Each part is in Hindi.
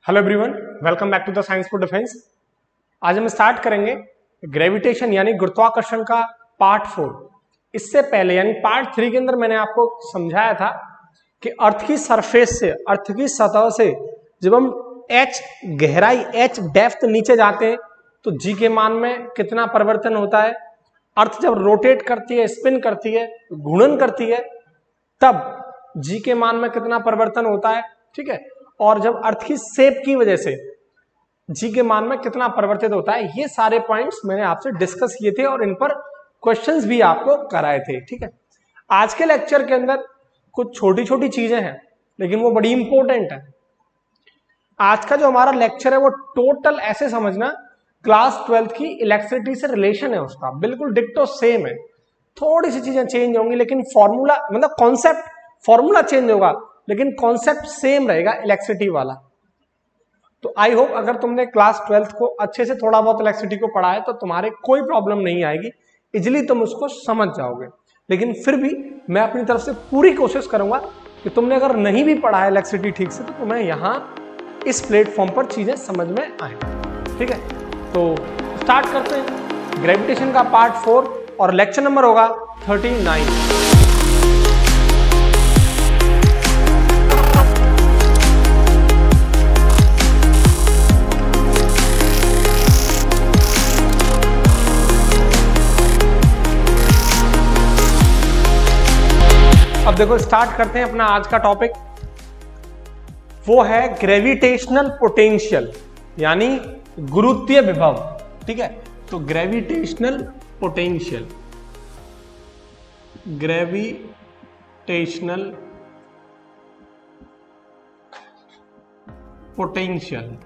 Hello everyone, welcome back to the science for defence. आज हम स्टार्ट करेंगे ग्रेविटेशन यानी गुरुत्वाकर्षण का पार्ट 4। इससे पहले यानी पार्ट 3 के अंदर मैंने आपको समझाया था कि अर्थ की सरफेस से, अर्थ की सतह से जब हम h गहराई h डेप्थ नीचे जाते हैं तो g के मान में कितना परिवर्तन होता है। अर्थ जब रोटेट करती है, स्पिन करती है, घूर्णन करती है, तब g के मान में कितना परिवर्तन होता है। ठीक है, और जब अर्थ की शेप की वजह से जी के मान में कितना परिवर्तित होता है। ये सारे पॉइंट्स मैंने आपसे डिस्कस किए थे और इन पर क्वेश्चंस भी आपको कराए थे। ठीक है, आज के लेक्चर के अंदर कुछ छोटी छोटी चीजें हैं लेकिन वो बड़ी इंपॉर्टेंट है। आज का जो हमारा लेक्चर है वो टोटल ऐसे समझना क्लास 12th की इलेक्ट्रिसिटी से रिलेशन है, उसका बिल्कुल डिक्टो सेम है। थोड़ी सी चीजें चेंज होंगी लेकिन फॉर्मूला मतलब कॉन्सेप्ट, फॉर्मूला चेंज होगा लेकिन कॉन्सेप्ट सेम रहेगा इलेक्ट्रिसिटी वाला। तो आई होप अगर तुमने क्लास 12th को अच्छे से थोड़ा बहुत इलेक्ट्रिसिटी को पढ़ा है तो तुम्हारे कोई प्रॉब्लम नहीं आएगी, इजिली तुम उसको समझ जाओगे। लेकिन फिर भी मैं अपनी तरफ से पूरी कोशिश करूंगा कि तुमने अगर नहीं भी पढ़ा है इलेक्ट्रिसिटी ठीक से तो तुम्हें यहाँ इस प्लेटफॉर्म पर चीजें समझ में आए। ठीक है, तो स्टार्ट करते हैं ग्रेविटेशन का पार्ट 4 और लेक्चर नंबर होगा 39। अब देखो स्टार्ट करते हैं अपना आज का टॉपिक, वो है ग्रेविटेशनल पोटेंशियल यानी गुरुत्वीय विभव। ठीक है, तो ग्रेविटेशनल पोटेंशियल, ग्रेविटेशनल पोटेंशियल,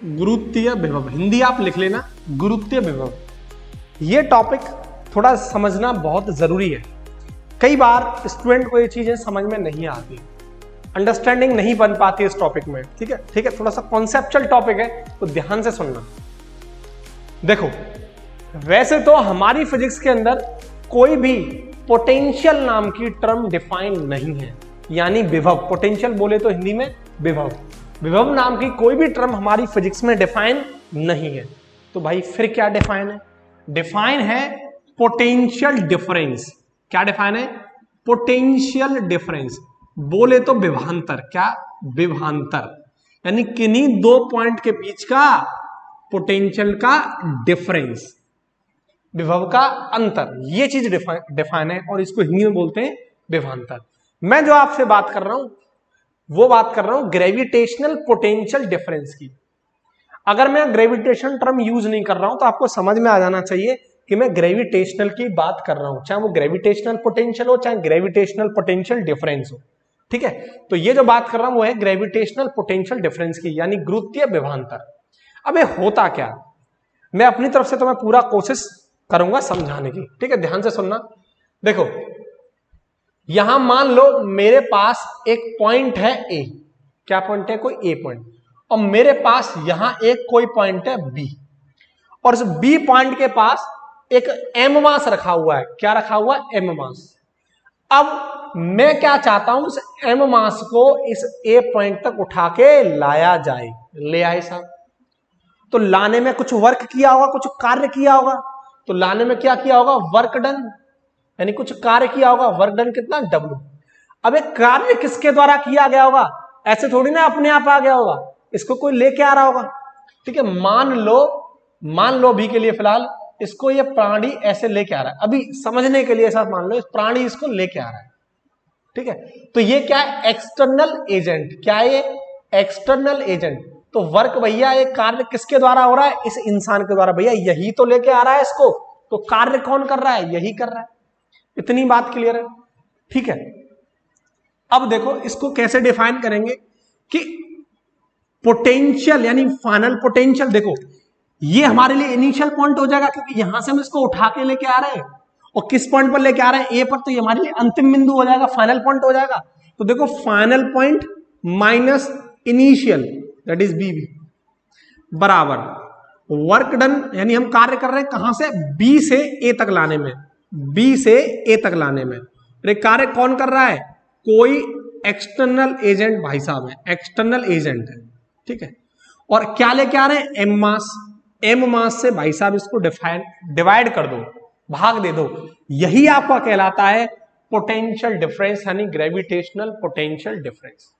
गुरुत्वीय विभव, हिंदी आप लिख लेना गुरुत्वीय विभव। ये टॉपिक थोड़ा समझना बहुत जरूरी है। कई बार स्टूडेंट को ये चीजें समझ में नहीं आती, अंडरस्टैंडिंग नहीं बन पाती इस टॉपिक में। ठीक है, ठीक है, थोड़ा सा कॉन्सेप्चुअल टॉपिक है तो ध्यान से सुनना। देखो वैसे तो हमारी फिजिक्स के अंदर कोई भी पोटेंशियल नाम की टर्म डिफाइन नहीं है, यानी विभव, पोटेंशियल बोले तो हिंदी में विभव, विभव नाम की कोई भी टर्म हमारी फिजिक्स में डिफाइन नहीं है। तो भाई फिर क्या डिफाइन है? डिफाइन है पोटेंशियल डिफरेंस। क्या डिफाइन है? पोटेंशियल डिफरेंस, बोले तो विभवांतर। क्या? विभवांतर, यानी किन्हीं दो पॉइंट के बीच का पोटेंशियल का डिफरेंस, विभव का अंतर, ये चीज डिफाइन है और इसको हिंदी में बोलते हैं विभवांतर। मैं जो आपसे बात कर रहा हूं वो बात कर रहा हूं ग्रेविटेशनल पोटेंशियल डिफरेंस की। अगर मैं ग्रेविटेशन टर्म यूज नहीं कर रहा हूं तो आपको समझ में आ जाना चाहिए कि मैं ग्रेविटेशनल की बात कर रहा हूं, चाहे वो ग्रेविटेशनल पोटेंशियल हो चाहे ग्रेविटेशनल पोटेंशियल डिफरेंस हो। ठीक है, तो ये जो बात कर रहा हूं वो है ग्रेविटेशनल पोटेंशियल डिफरेंस की, यानी गुरुत्वीय विभवांतर। अब ये होता क्या? मैं अपनी तरफ से तो मैं पूरा कोशिश करूंगा समझाने की। ठीक है, ध्यान से सुनना। देखो यहां मान लो मेरे पास एक पॉइंट है ए। क्या पॉइंट है? कोई ए पॉइंट। और मेरे पास यहां एक कोई पॉइंट है बी, और इस बी पॉइंट के पास एक एम मास रखा हुआ है। क्या रखा हुआ है? एम मास। अब मैं क्या चाहता हूं, इस एम मास को इस ए पॉइंट तक उठा के लाया जाए। ले आए साहब, तो लाने में कुछ वर्क किया होगा, कुछ कार्य किया होगा। तो लाने में क्या किया होगा? वर्क डन, यानी कुछ कार्य किया होगा। वर्क डन कितना? W। अब एक कार्य किसके द्वारा किया गया होगा? ऐसे थोड़ी ना अपने आप आ गया होगा, इसको कोई लेके आ रहा होगा। ठीक है, मान लो अभी के लिए फिलहाल इसको ये प्राणी ऐसे लेके आ रहा है, अभी समझने के लिए ऐसा मान लो इस प्राणी इसको लेके आ रहा है। ठीक है, तो ये क्या है? External agent. क्या है ये? External agent. तो वर्क भैया एक कार्य किसके द्वारा हो रहा है? इस इंसान के द्वारा। भैया यही तो लेके आ रहा है इसको, तो कार्य कौन कर रहा है? यही कर रहा है। इतनी बात क्लियर है? ठीक है, अब देखो इसको कैसे डिफाइन करेंगे कि पोटेंशियल यानी फाइनल पोटेंशियल। देखो ये हमारे लिए इनिशियल पॉइंट हो जाएगा क्योंकि यहां से हम इसको उठा के लेके आ रहे हैं, और किस पॉइंट पर लेके आ रहे हैं? ए पर, तो ये हमारे लिए अंतिम बिंदु हो जाएगा, फाइनल पॉइंट हो जाएगा। तो देखो final point minus initial that is be बराबर वर्क डन, यानी हम कार्य कर रहे हैं कहां से? बी से ए तक लाने में, बी से ए तक लाने में। कार्य कौन कर रहा है? कोई एक्सटर्नल एजेंट भाई साहब है, एक्सटर्नल एजेंट है, ठीक है। और क्या लेके आ रहे हैं, एम मास, एम मास से भाई साहब इसको डिवाइड कर दो, भाग दे दो, यही आपका कहलाता है पोटेंशियल डिफरेंस, यानी ग्रेविटेशनल पोटेंशियल डिफरेंस।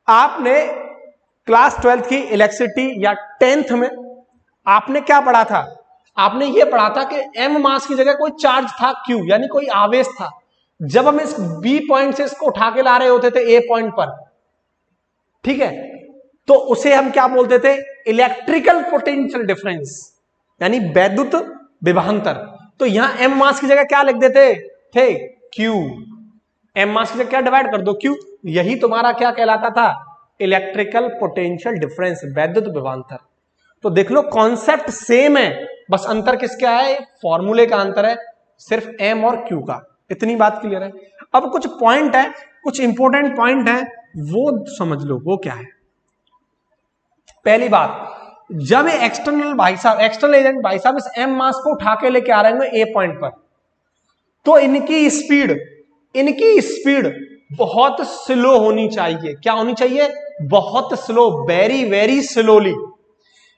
आपने क्लास 12th की इलेक्ट्रिसिटी या 10th में आपने क्या पढ़ा था, आपने ये पढ़ा था कि एम मास की जगह कोई चार्ज था क्यू, यानी कोई आवेश था। जब हम इस बी पॉइंट से इसको उठा के ला रहे होते थे ए पॉइंट पर, ठीक है, तो उसे हम क्या बोलते थे, इलेक्ट्रिकल पोटेंशियल डिफरेंस, यानी वैद्युत विभवांतर। तो यहां एम मास की जगह क्या लिख देते थे, क्यू, एम मास की जगह क्या डिवाइड कर दो, क्यू, यही तुम्हारा क्या कहलाता था, इलेक्ट्रिकल पोटेंशियल डिफरेंस, वैद्युत विभवांतर। तो देख लो कॉन्सेप्ट सेम है, बस अंतर किसका है, फॉर्मूले का अंतर है, सिर्फ एम और क्यू का। इतनी बात क्लियर है। अब कुछ पॉइंट है, कुछ इंपॉर्टेंट पॉइंट है, वो समझ लो वो क्या है। पहली बात, जब एक्सटर्नल भाई साहब, एक्सटर्नल एजेंट भाई साहब इस एम मास को उठा के लेके आ रहे हैं ए पॉइंट पर, तो इनकी स्पीड बहुत स्लो होनी चाहिए। क्या होनी चाहिए, बहुत स्लो, वेरी वेरी स्लोली।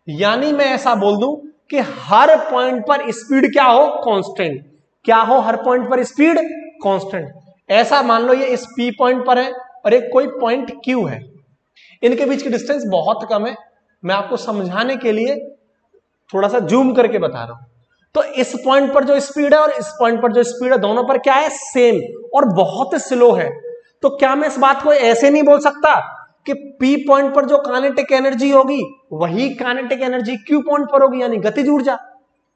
यानी मैं ऐसा बोल दूं कि हर पॉइंट पर स्पीड क्या हो, कांस्टेंट। क्या हो, हर पॉइंट पर स्पीड कांस्टेंट। ऐसा मान लो ये इस पी पॉइंट पर है और एक कोई पॉइंट क्यू है, इनके बीच की डिस्टेंस बहुत कम है। मैं आपको समझाने के लिए थोड़ा सा जूम करके बता रहा हूं। तो इस पॉइंट पर जो स्पीड है और इस पॉइंट पर जो स्पीड है, दोनों पर क्या है, सेम और बहुत स्लो है। तो क्या मैं इस बात को ऐसे नहीं बोल सकता कि पी पॉइंट पर जो काइनेटिक एनर्जी होगी वही काइनेटिक एनर्जी क्यू पॉइंट पर होगी, यानी गतिज ऊर्जा।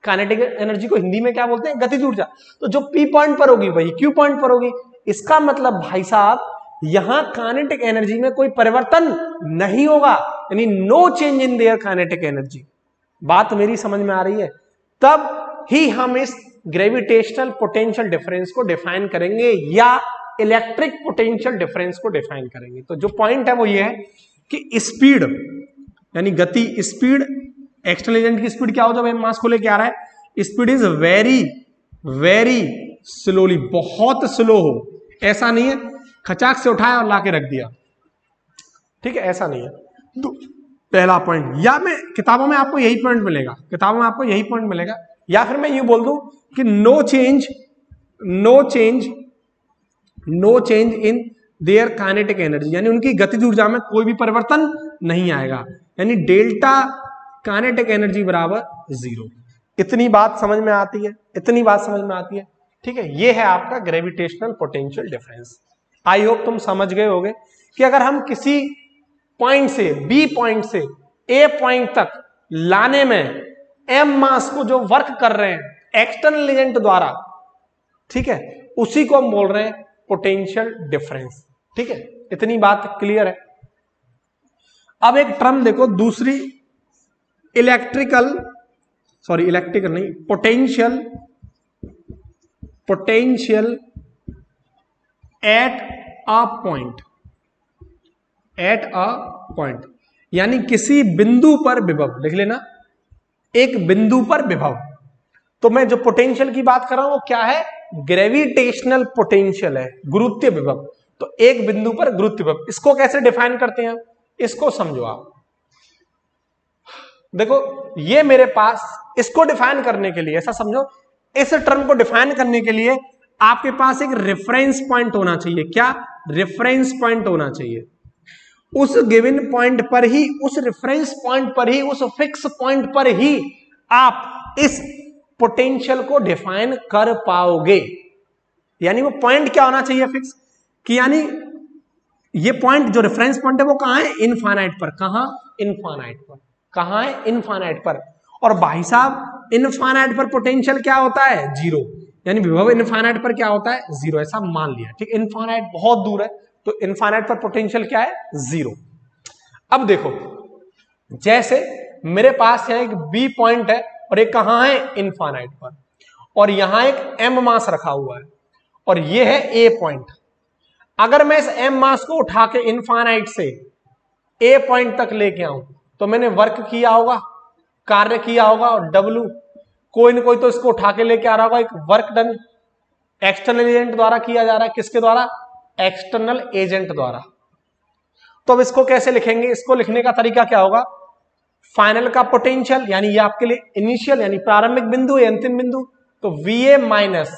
काइनेटिक एनर्जी को हिंदी में क्या बोलते हैं, गतिज ऊर्जा। तो जो पी पॉइंट पर होगी वही क्यू पॉइंट पर होगी। इसका मतलब भाई साहब यहां काइनेटिक एनर्जी में कोई परिवर्तन नहीं होगा, यानी no change in their kinetic energy. बात मेरी समझ में आ रही है? तब ही हम इस ग्रेविटेशनल पोटेंशियल डिफरेंस को डिफाइन करेंगे या इलेक्ट्रिक पोटेंशियल डिफरेंस को डिफाइन करेंगे। तो जो पॉइंट है वो ये है कि स्पीड यानी गति, स्पीड, एक्सटर्नल एजेंट की स्पीड क्या हो जब मास को लेके आ रहा है, speed is very very slowly, बहुत स्लो हो। ऐसा नहीं है खचाक से उठाया और लाके रख दिया, ठीक है, ऐसा नहीं है। तो पहला पॉइंट, या मैं किताबों में आपको यही पॉइंट मिलेगा, किताबों में आपको यही पॉइंट मिलेगा, या फिर मैं यूं बोल दूं कि no change in their kinetic energy, यानी उनकी गतिज ऊर्जा में कोई भी परिवर्तन नहीं आएगा, यानी डेल्टा काइनेटिक एनर्जी बराबर 0। इतनी बात समझ में आती है, इतनी बात समझ में आती है, ठीक है। ये है आपका gravitational potential difference. I hope तुम समझ गए होगे कि अगर हम किसी पॉइंट से, बी पॉइंट से ए पॉइंट तक लाने में एम मास को जो वर्क कर रहे हैं एक्सटर्नल एजेंट द्वारा, ठीक है, उसी को हम बोल रहे हैं पोटेंशियल डिफरेंस, ठीक है। इतनी बात क्लियर है। अब एक टर्म देखो दूसरी, इलेक्ट्रिकल नहीं, पोटेंशियल एट अ पॉइंट, यानी किसी बिंदु पर विभव। लिख लेना, एक बिंदु पर विभव। तो मैं जो पोटेंशियल की बात कर रहा हूं वो क्या है, ग्रेविटेशनल पोटेंशियल है, गुरुत्वीय विभव। तो एक बिंदु पर गुरुत्वीय विभव, इसको कैसे डिफाइन करते हैं, इसको समझो आप। देखो ये मेरे पास, इसको डिफाइन करने के लिए ऐसा समझो, इस टर्म को डिफाइन करने के लिए आपके पास एक रेफरेंस पॉइंट होना चाहिए। क्या, रेफरेंस पॉइंट होना चाहिए। उस गिवन पॉइंट पर ही, उस रेफरेंस पॉइंट पर ही, उस फिक्स पॉइंट पर ही आप इस पोटेंशियल को डिफाइन कर पाओगे। यानी वो पॉइंट क्या होना चाहिए, फिक्स, कि यानी ये पॉइंट जो रेफरेंस पॉइंट है वो कहां है, इनफाइनाइट पर। कहां, इनफाइनाइट पर। कहां है, इनफाइनाइट पर। और भाई साहब इनफाइनाइट पर पोटेंशियल क्या होता है, 0, यानी विभव इनफाइनाइट पर क्या होता है, 0, ऐसा मान लिया, ठीक। इनफाइनाइट बहुत दूर है तो इनफाइनाइट पर पोटेंशियल क्या है, 0। अब देखो, जैसे मेरे पास है एक बी पॉइंट है और एक कहां है, इनफाइनाइट पर, और यहां एक एम मास रखा हुआ है और ये है ए पॉइंट। अगर मैं इस एम मास को उठा के इनफाइनाइट से ए पॉइंट तक लेके आऊं तो मैंने वर्क किया होगा, कार्य किया होगा, और डब्ल्यू कोई ना कोई तो इसको उठा के लेके आ रहा होगा। एक वर्क डन एक्सटर्नल एजेंट द्वारा किया जा रहा है, किसके द्वारा, एक्सटर्नल एजेंट द्वारा। तो अब इसको कैसे लिखेंगे, इसको लिखने का तरीका क्या होगा, फाइनल का पोटेंशियल यानी ये आपके लिए इनिशियल यानी प्रारंभिक बिंदु है, अंतिम बिंदु, तो VA माइनस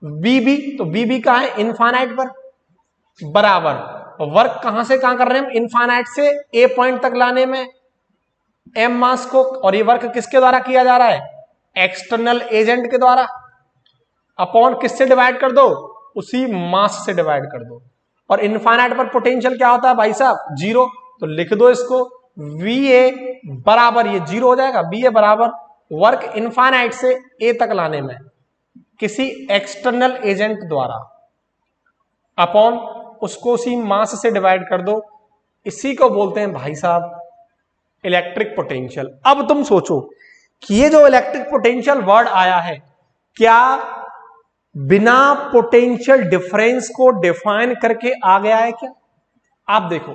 VB, तो VB कहां है, इनफाइनाइट पर, बराबर वर्क कहां से कहां कर रहे हैं हम, इनफाइनाइट से A पॉइंट तक लाने में M मास को, और ये वर्क किसके द्वारा किया जा रहा है, एक्सटर्नल एजेंट के द्वारा, अपॉन किससे डिवाइड कर दो, उसी मास से डिवाइड कर दो। और इनफाइनाइट पर पोटेंशियल क्या होता है भाई साहब, जीरो, तो लिख दो इसको VA बराबर, ये जीरो हो जाएगा, VA बराबर वर्क इनफाइनाइट से A तक लाने में किसी एक्सटर्नल एजेंट द्वारा, अपॉन उसको उसी मास से डिवाइड कर दो, इसी को बोलते हैं भाई साहब इलेक्ट्रिक पोटेंशियल। अब तुम सोचो कि ये जो इलेक्ट्रिक पोटेंशियल वर्ड आया है, क्या बिना पोटेंशियल डिफरेंस को डिफाइन करके आ गया है क्या? आप देखो,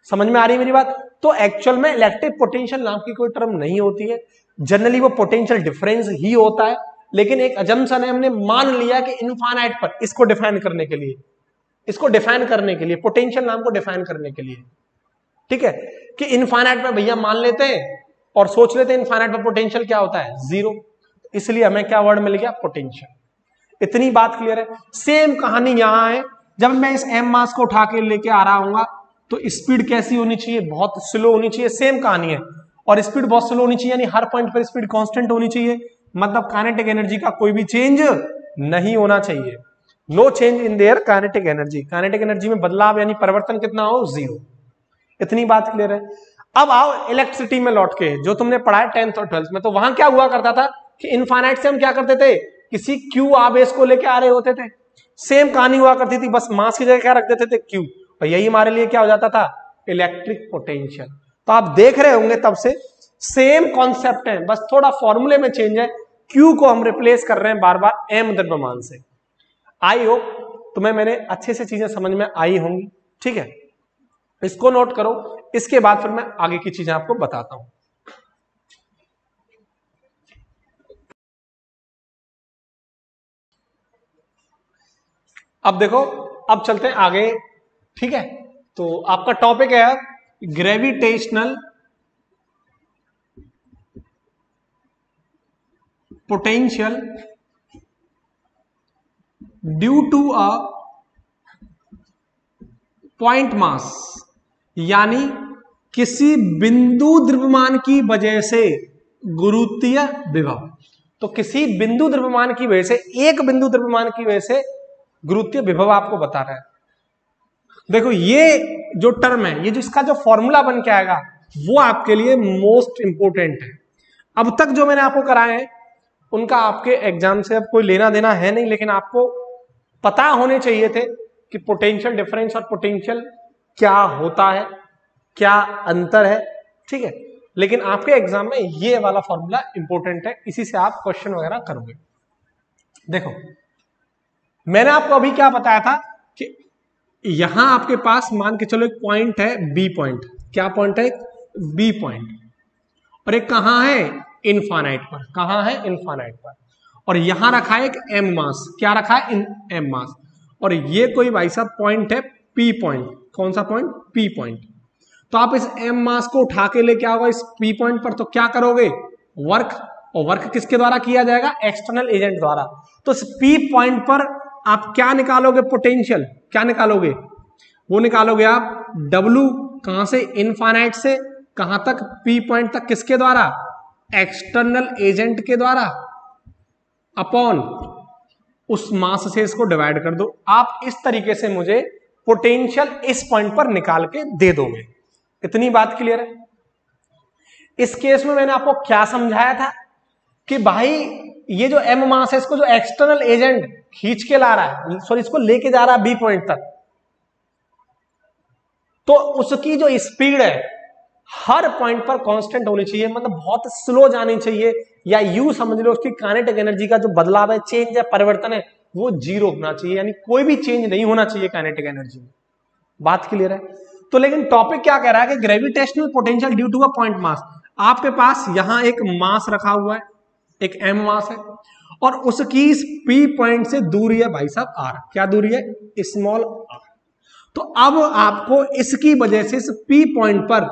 समझ में आ रही है मेरी बात? तो एक्चुअल में इलेक्ट्रिक पोटेंशियल नाम की कोई टर्म नहीं होती है, जनरली वो पोटेंशियल डिफरेंस ही होता है, लेकिन एक अजम्पशन है, हमने मान लिया कि इनफाइनाइट पर इसको डिफाइन करने के लिए, इसको डिफाइन करने के लिए, पोटेंशियल नाम को डिफाइन करने के लिए, ठीक है, कि इनफाइनाइट पर भैया मान लेते हैं और सोच लेते हैं इनफाइनाइट पर पोटेंशियल क्या होता है, जीरो, इसलिए हमें क्या वर्ड मिल गया, पोटेंशियल। इतनी बात क्लियर है। सेम कहानी यहां है, जब मैं इस M मास को उठा के लेके आ रहा हूंगा तो स्पीड कैसी होनी चाहिए, बहुत स्लो होनी चाहिए, सेम कहानी है, और स्पीड बहुत स्लो होनी चाहिए, यानी हर पॉइंट पर स्पीड कांस्टेंट होनी चाहिए, मतलब काइनेटिक एनर्जी का कोई भी चेंज नहीं होना चाहिए, no change in their kinetic energy, kinetic energy में बदलाव यानी परिवर्तन कितना हो, जीरो। इतनी बात क्लियर है। अब आओ इलेक्ट्रिसिटी में लौट के, जो तुमने पढ़ा है 10th और 12th में, तो वहां क्या हुआ करता था कि इनफाइनाइट से हम क्या करते थे, किसी क्यू आवेश को लेके आ रहे होते थे, सेम कहानी हुआ करती थी, बस मास की जगह क्या रख देते थे, क्यू, और यही हमारे लिए क्या हो जाता था, इलेक्ट्रिक पोटेंशियल। तो आप देख रहे होंगे तब से सेम कॉन्सेप्ट है, बस थोड़ा फॉर्मूले में चेंज है, क्यू को हम रिप्लेस कर रहे हैं बार बार M द्रव्यमान से। आई होप तुम्हें मेरे अच्छे से चीजें समझ में आई होंगी, ठीक है, इसको नोट करो, इसके बाद फिर मैं आगे की चीजें आपको बताता हूं। अब देखो, अब चलते हैं आगे, ठीक है, तो आपका टॉपिक है gravitational potential due to a point mass, यानी किसी बिंदु द्रव्यमान की वजह से गुरुत्वीय विभव। तो किसी बिंदु द्रव्यमान की वजह से, एक बिंदु द्रव्यमान की वजह से गुरुत्वीय विभव आपको बता रहा है। देखो ये जो टर्म है, ये जिसका जो फॉर्मूला बन के आएगा वो आपके लिए मोस्ट इंपोर्टेंट है। अब तक जो मैंने आपको कराए हैं उनका आपके एग्जाम से अब कोई लेना देना है नहीं, लेकिन आपको पता होने चाहिए थे कि पोटेंशियल डिफरेंस और पोटेंशियल क्या होता है, क्या अंतर है, ठीक है, लेकिन आपके एग्जाम में ये वाला फॉर्मूला इंपॉर्टेंट है, इसी से आप क्वेश्चन वगैरह करोगे। देखो मैंने आपको अभी क्या बताया था कि यहां आपके पास मान के चलो एक पॉइंट है B पॉइंट, क्या पॉइंट है, B पॉइंट, और एक कहां है, इनफाइनाइट पर, कहां है, इनफाइनाइट पर, और यहां रखा है एक M मास, क्या रखा है, M मास, और ये कोई भाई साहब पॉइंट है P पॉइंट, कौन सा पॉइंट, P पॉइंट। तो आप इस M मास को उठा के लेके आओगे इस P पॉइंट पर, तो क्या करोगे, वर्क, और वर्क किसके द्वारा किया जाएगा, एक्सटर्नल एजेंट द्वारा। तो इस P पॉइंट पर आप क्या निकालोगे, पोटेंशियल, क्या निकालोगे, वो निकालोगे आप W, कहां से, इनफाइनाइट से कहां तक, P पॉइंट तक, किसके द्वारा, एक्सटर्नल एजेंट के द्वारा, अपॉन उस मास से इसको डिवाइड कर दो। आप इस तरीके से मुझे पोटेंशियल इस पॉइंट पर निकाल के दे दोगे। इतनी बात क्लियर है। इस केस में मैंने आपको क्या समझाया था कि भाई ये जो M मास है, इसको जो एक्सटर्नल एजेंट खींच के ला रहा है, सॉरी इसको लेके जा रहा है B पॉइंट तक, तो उसकी जो स्पीड है हर पॉइंट पर कांस्टेंट होनी चाहिए, मतलब बहुत स्लो जानी चाहिए, या यू समझ लो उसकी काइनेटिक एनर्जी का जो बदलाव है, चेंज है, परिवर्तन है, वो जीरो होना चाहिए, यानी कोई भी चेंज नहीं होना चाहिए काइनेटिक एनर्जी में। बात क्लियर है। तो लेकिन टॉपिक क्या कह रहा है कि gravitational potential due to a point mass, आपके पास यहां एक मास रखा हुआ है, एक M मास है, और उसकी इस P पॉइंट से दूरी है भाई साहब R। क्या दूरी है? Small r। तो अब आपको इसकी वजह से इस P पॉइंट पर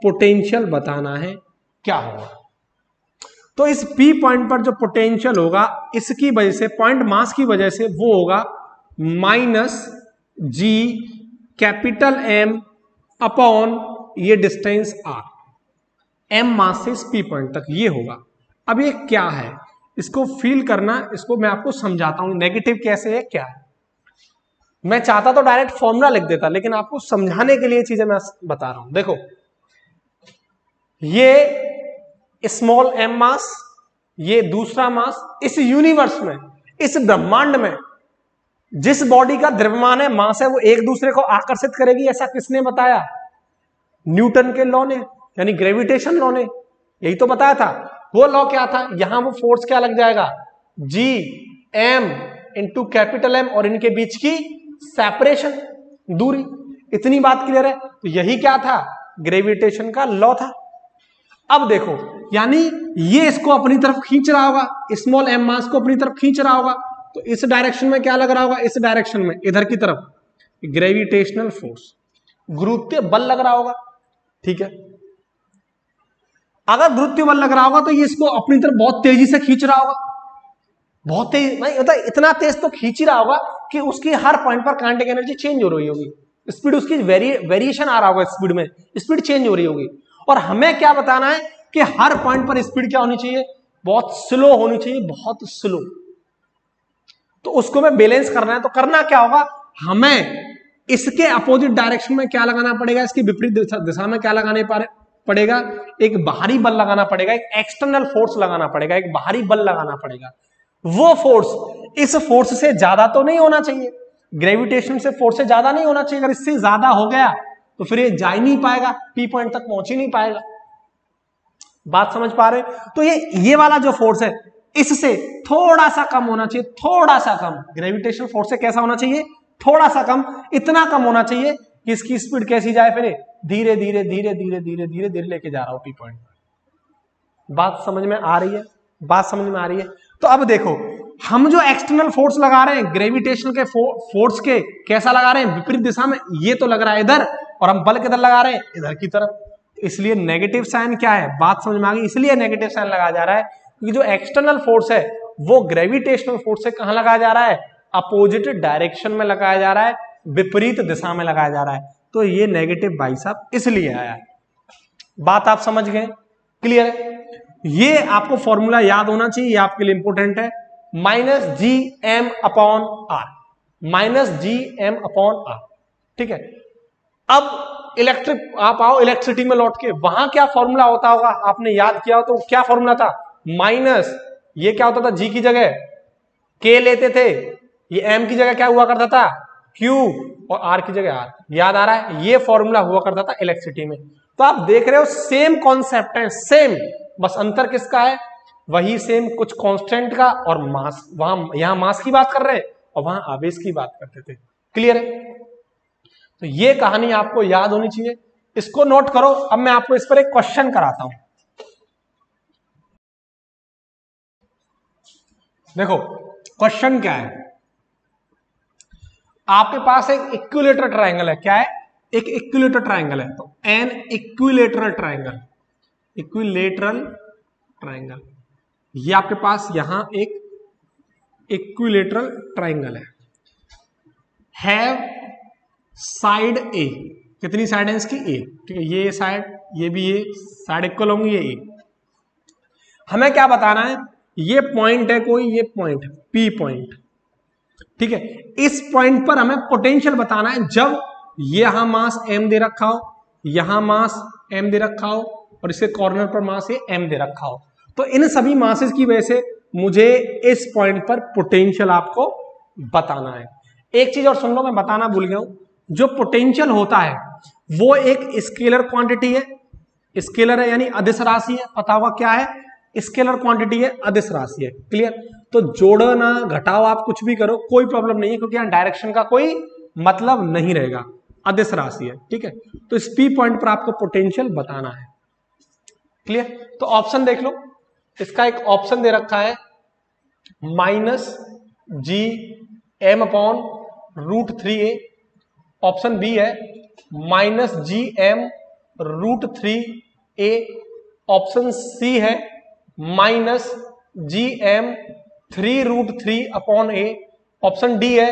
पोटेंशियल बताना है क्या होगा। तो इस P पॉइंट पर जो पोटेंशियल होगा इसकी वजह से, पॉइंट मास की वजह से, वो होगा -G कैपिटल M अपॉन ये डिस्टेंस R, M मास से इस P पॉइंट तक, ये होगा। अब ये क्या है इसको फील करना, इसको मैं आपको समझाता हूं नेगेटिव कैसे है क्या है। मैं चाहता तो डायरेक्ट फॉर्मूला लिख देता, लेकिन आपको समझाने के लिए चीजें मैं बता रहा हूं। देखो ये स्मॉल m मास, ये दूसरा मास, इस यूनिवर्स में, इस ब्रह्मांड में जिस बॉडी का द्रव्यमान है, मास है, वो एक दूसरे को आकर्षित करेगी, ऐसा किसने बताया? न्यूटन के लॉ ने, यानी ग्रेविटेशन लॉ ने, यही तो बताया था। वो लॉ क्या था? यहां वो फोर्स क्या लग जाएगा? G M into capital M, और इनके बीच की सेपरेशन, दूरी। इतनी बात क्लियर है? तो यही क्या था? ग्रेविटेशन का लॉ था। अब देखो, यानी ये इसको अपनी तरफ खींच रहा होगा, स्मॉल m मास को अपनी तरफ खींच रहा होगा, तो इस डायरेक्शन में क्या लग रहा होगा? इस डायरेक्शन में, इधर की तरफ ग्रेविटेशनल फोर्स, गुरुत्वीय बल लग रहा होगा। ठीक है, अगर गुरुत्वीय बल लग रहा होगा तो ये इसको अपनी तरफ बहुत तेजी से खींच रहा होगा, बहुत तेज, नहीं होता, इतना तेज तो खींच ही रहा होगा कि उसकी हर पॉइंट पर काइनेटिक एनर्जी चेंज हो रही होगी, स्पीड उसकी वेरिएशन आ रहा होगा, स्पीड में स्पीड चेंज हो रही होगी। और हमें क्या बताना है कि हर पॉइंट पर स्पीड क्या होनी चाहिए? बहुत स्लो होनी चाहिए, बहुत स्लो। तो उसको में बैलेंस करना है, तो करना क्या होगा? हमें इसके अपोजिट डायरेक्शन में क्या लगाना पड़ेगा? इसकी विपरीत दिशा में क्या लगाने पड़ेगा? एक बाहरी बल लगाना पड़ेगा, एक एक्सटर्नल फोर्स लगाना पड़ेगा, एक बाहरी बल लगाना पड़ेगा। वो फोर्स इस फोर्स से ज्यादा तो नहीं होना चाहिए, ग्रेविटेशन से फोर्स से ज्यादा नहीं होना चाहिए। अगर इससे ज्यादा हो गया तो फिर ये जा ही नहीं पाएगा, P पॉइंट तक पहुंच ही नहीं पाएगा। बात समझ पा रहे? तो ये वाला जो फोर्स है इससे थोड़ा सा कम होना चाहिए, थोड़ा सा कम। ग्रेविटेशन फोर्स से कैसा होना चाहिए? थोड़ा सा कम, इतना कम होना चाहिए कि इसकी स्पीड कैसी जाए? फिर धीरे धीरे धीरे धीरे धीरे धीरे धीरे लेके जा रहा हूं P पॉइंट। बात समझ में आ रही है? बात समझ में आ रही है? तो अब देखो, हम जो एक्सटर्नल फोर्स लगा रहे हैं ग्रेविटेशन के फोर्स के, कैसा लगा रहे हैं? विपरीत दिशा में। ये तो लग रहा है इधर, और हम बल किधर लगा रहे हैं? इधर की तरफ। इसलिए नेगेटिव साइन क्या है? बात समझ में आ गई? इसलिए नेगेटिव साइन लगाया जा रहा है क्योंकि जो एक्सटर्नल फोर्स है वो ग्रेविटेशनल फोर्स से कहां लगाया जा रहा है? अपोजिट डायरेक्शन में लगाया जा रहा है, विपरीत दिशा में लगाया जा रहा है। तो ये नेगेटिव भाई साहब इसलिए आया है। बात आप समझ गए? क्लियर है? ये आपको फॉर्मूला याद होना चाहिए, ये आपके लिए इंपॉर्टेंट है। -Gm upon R, -Gm upon R। ठीक है, अब इलेक्ट्रिक, आप आओ इलेक्ट्रिसिटी में लौट के, वहां क्या फॉर्मूला होता होगा? आपने याद किया हो तो क्या फॉर्मूला था? माइनस, ये क्या होता था? G की जगह K लेते थे, ये M की जगह क्या हुआ करता था? Q, और R की जगह R। याद आ रहा है? ये फॉर्मूला हुआ करता था इलेक्ट्रिसिटी में। तो आप देख रहे हो सेम कॉन्सेप्ट है, सेम, बस अंतर किसका है? वही सेम, कुछ कांस्टेंट का और मास। वहां, यहां मास की बात कर रहे हैं और वहां आवेश की बात करते थे। क्लियर है? तो ये कहानी आपको याद होनी चाहिए, इसको नोट करो। अब मैं आपको इस पर एक क्वेश्चन कराता हूं। देखो क्वेश्चन क्या है, आपके पास एक इक्विलेटरल ट्रायंगल है। क्या है? एक इक्विलेटरल ट्रायंगल है। तो an equilateral triangle, equilateral triangle, ये आपके पास यहां एक इक्विलेटरल ट्रायंगल है साइड ए। कितनी साइड है इसकी? ए। ठीक है, ये साइड, ये भी ए साइड इक्वल होंगी, ये ए। हमें क्या बताना है? ये पॉइंट है कोई, ये पॉइंट P पॉइंट। ठीक है, इस पॉइंट पर हमें पोटेंशियल बताना है जब यहां मास m दे रखा हो, यहां मास m दे रखा हो, और इसके कॉर्नर पर मास ये m दे रखा हो। तो इन सभी मासेस की वजह से मुझे इस पॉइंट पर पोटेंशियल आपको बताना है। एक चीज और सुन लो, मैं बताना भूल गया हूं, जो पोटेंशियल होता है वो एक स्केलर क्वांटिटी है। स्केलर है यानी अदिश राशि है, पता होगा क्या है? स्केलर क्वांटिटी है, अदिश राशि है। क्लियर? तो जोड़ो ना घटाओ, आप कुछ भी करो, कोई प्रॉब्लम नहीं है, क्योंकि यहां डायरेक्शन का कोई मतलब नहीं रहेगा, अदिश राशि है। ठीक है, तो इस P पॉइंट पर आपको पोटेंशियल बताना है। क्लियर? तो ऑप्शन देख लो, इसका एक ऑप्शन दे रखा है minus G M upon root 3a। Option B है minus G M root 3a। Option C है minus G M 3√3 upon A. Option D है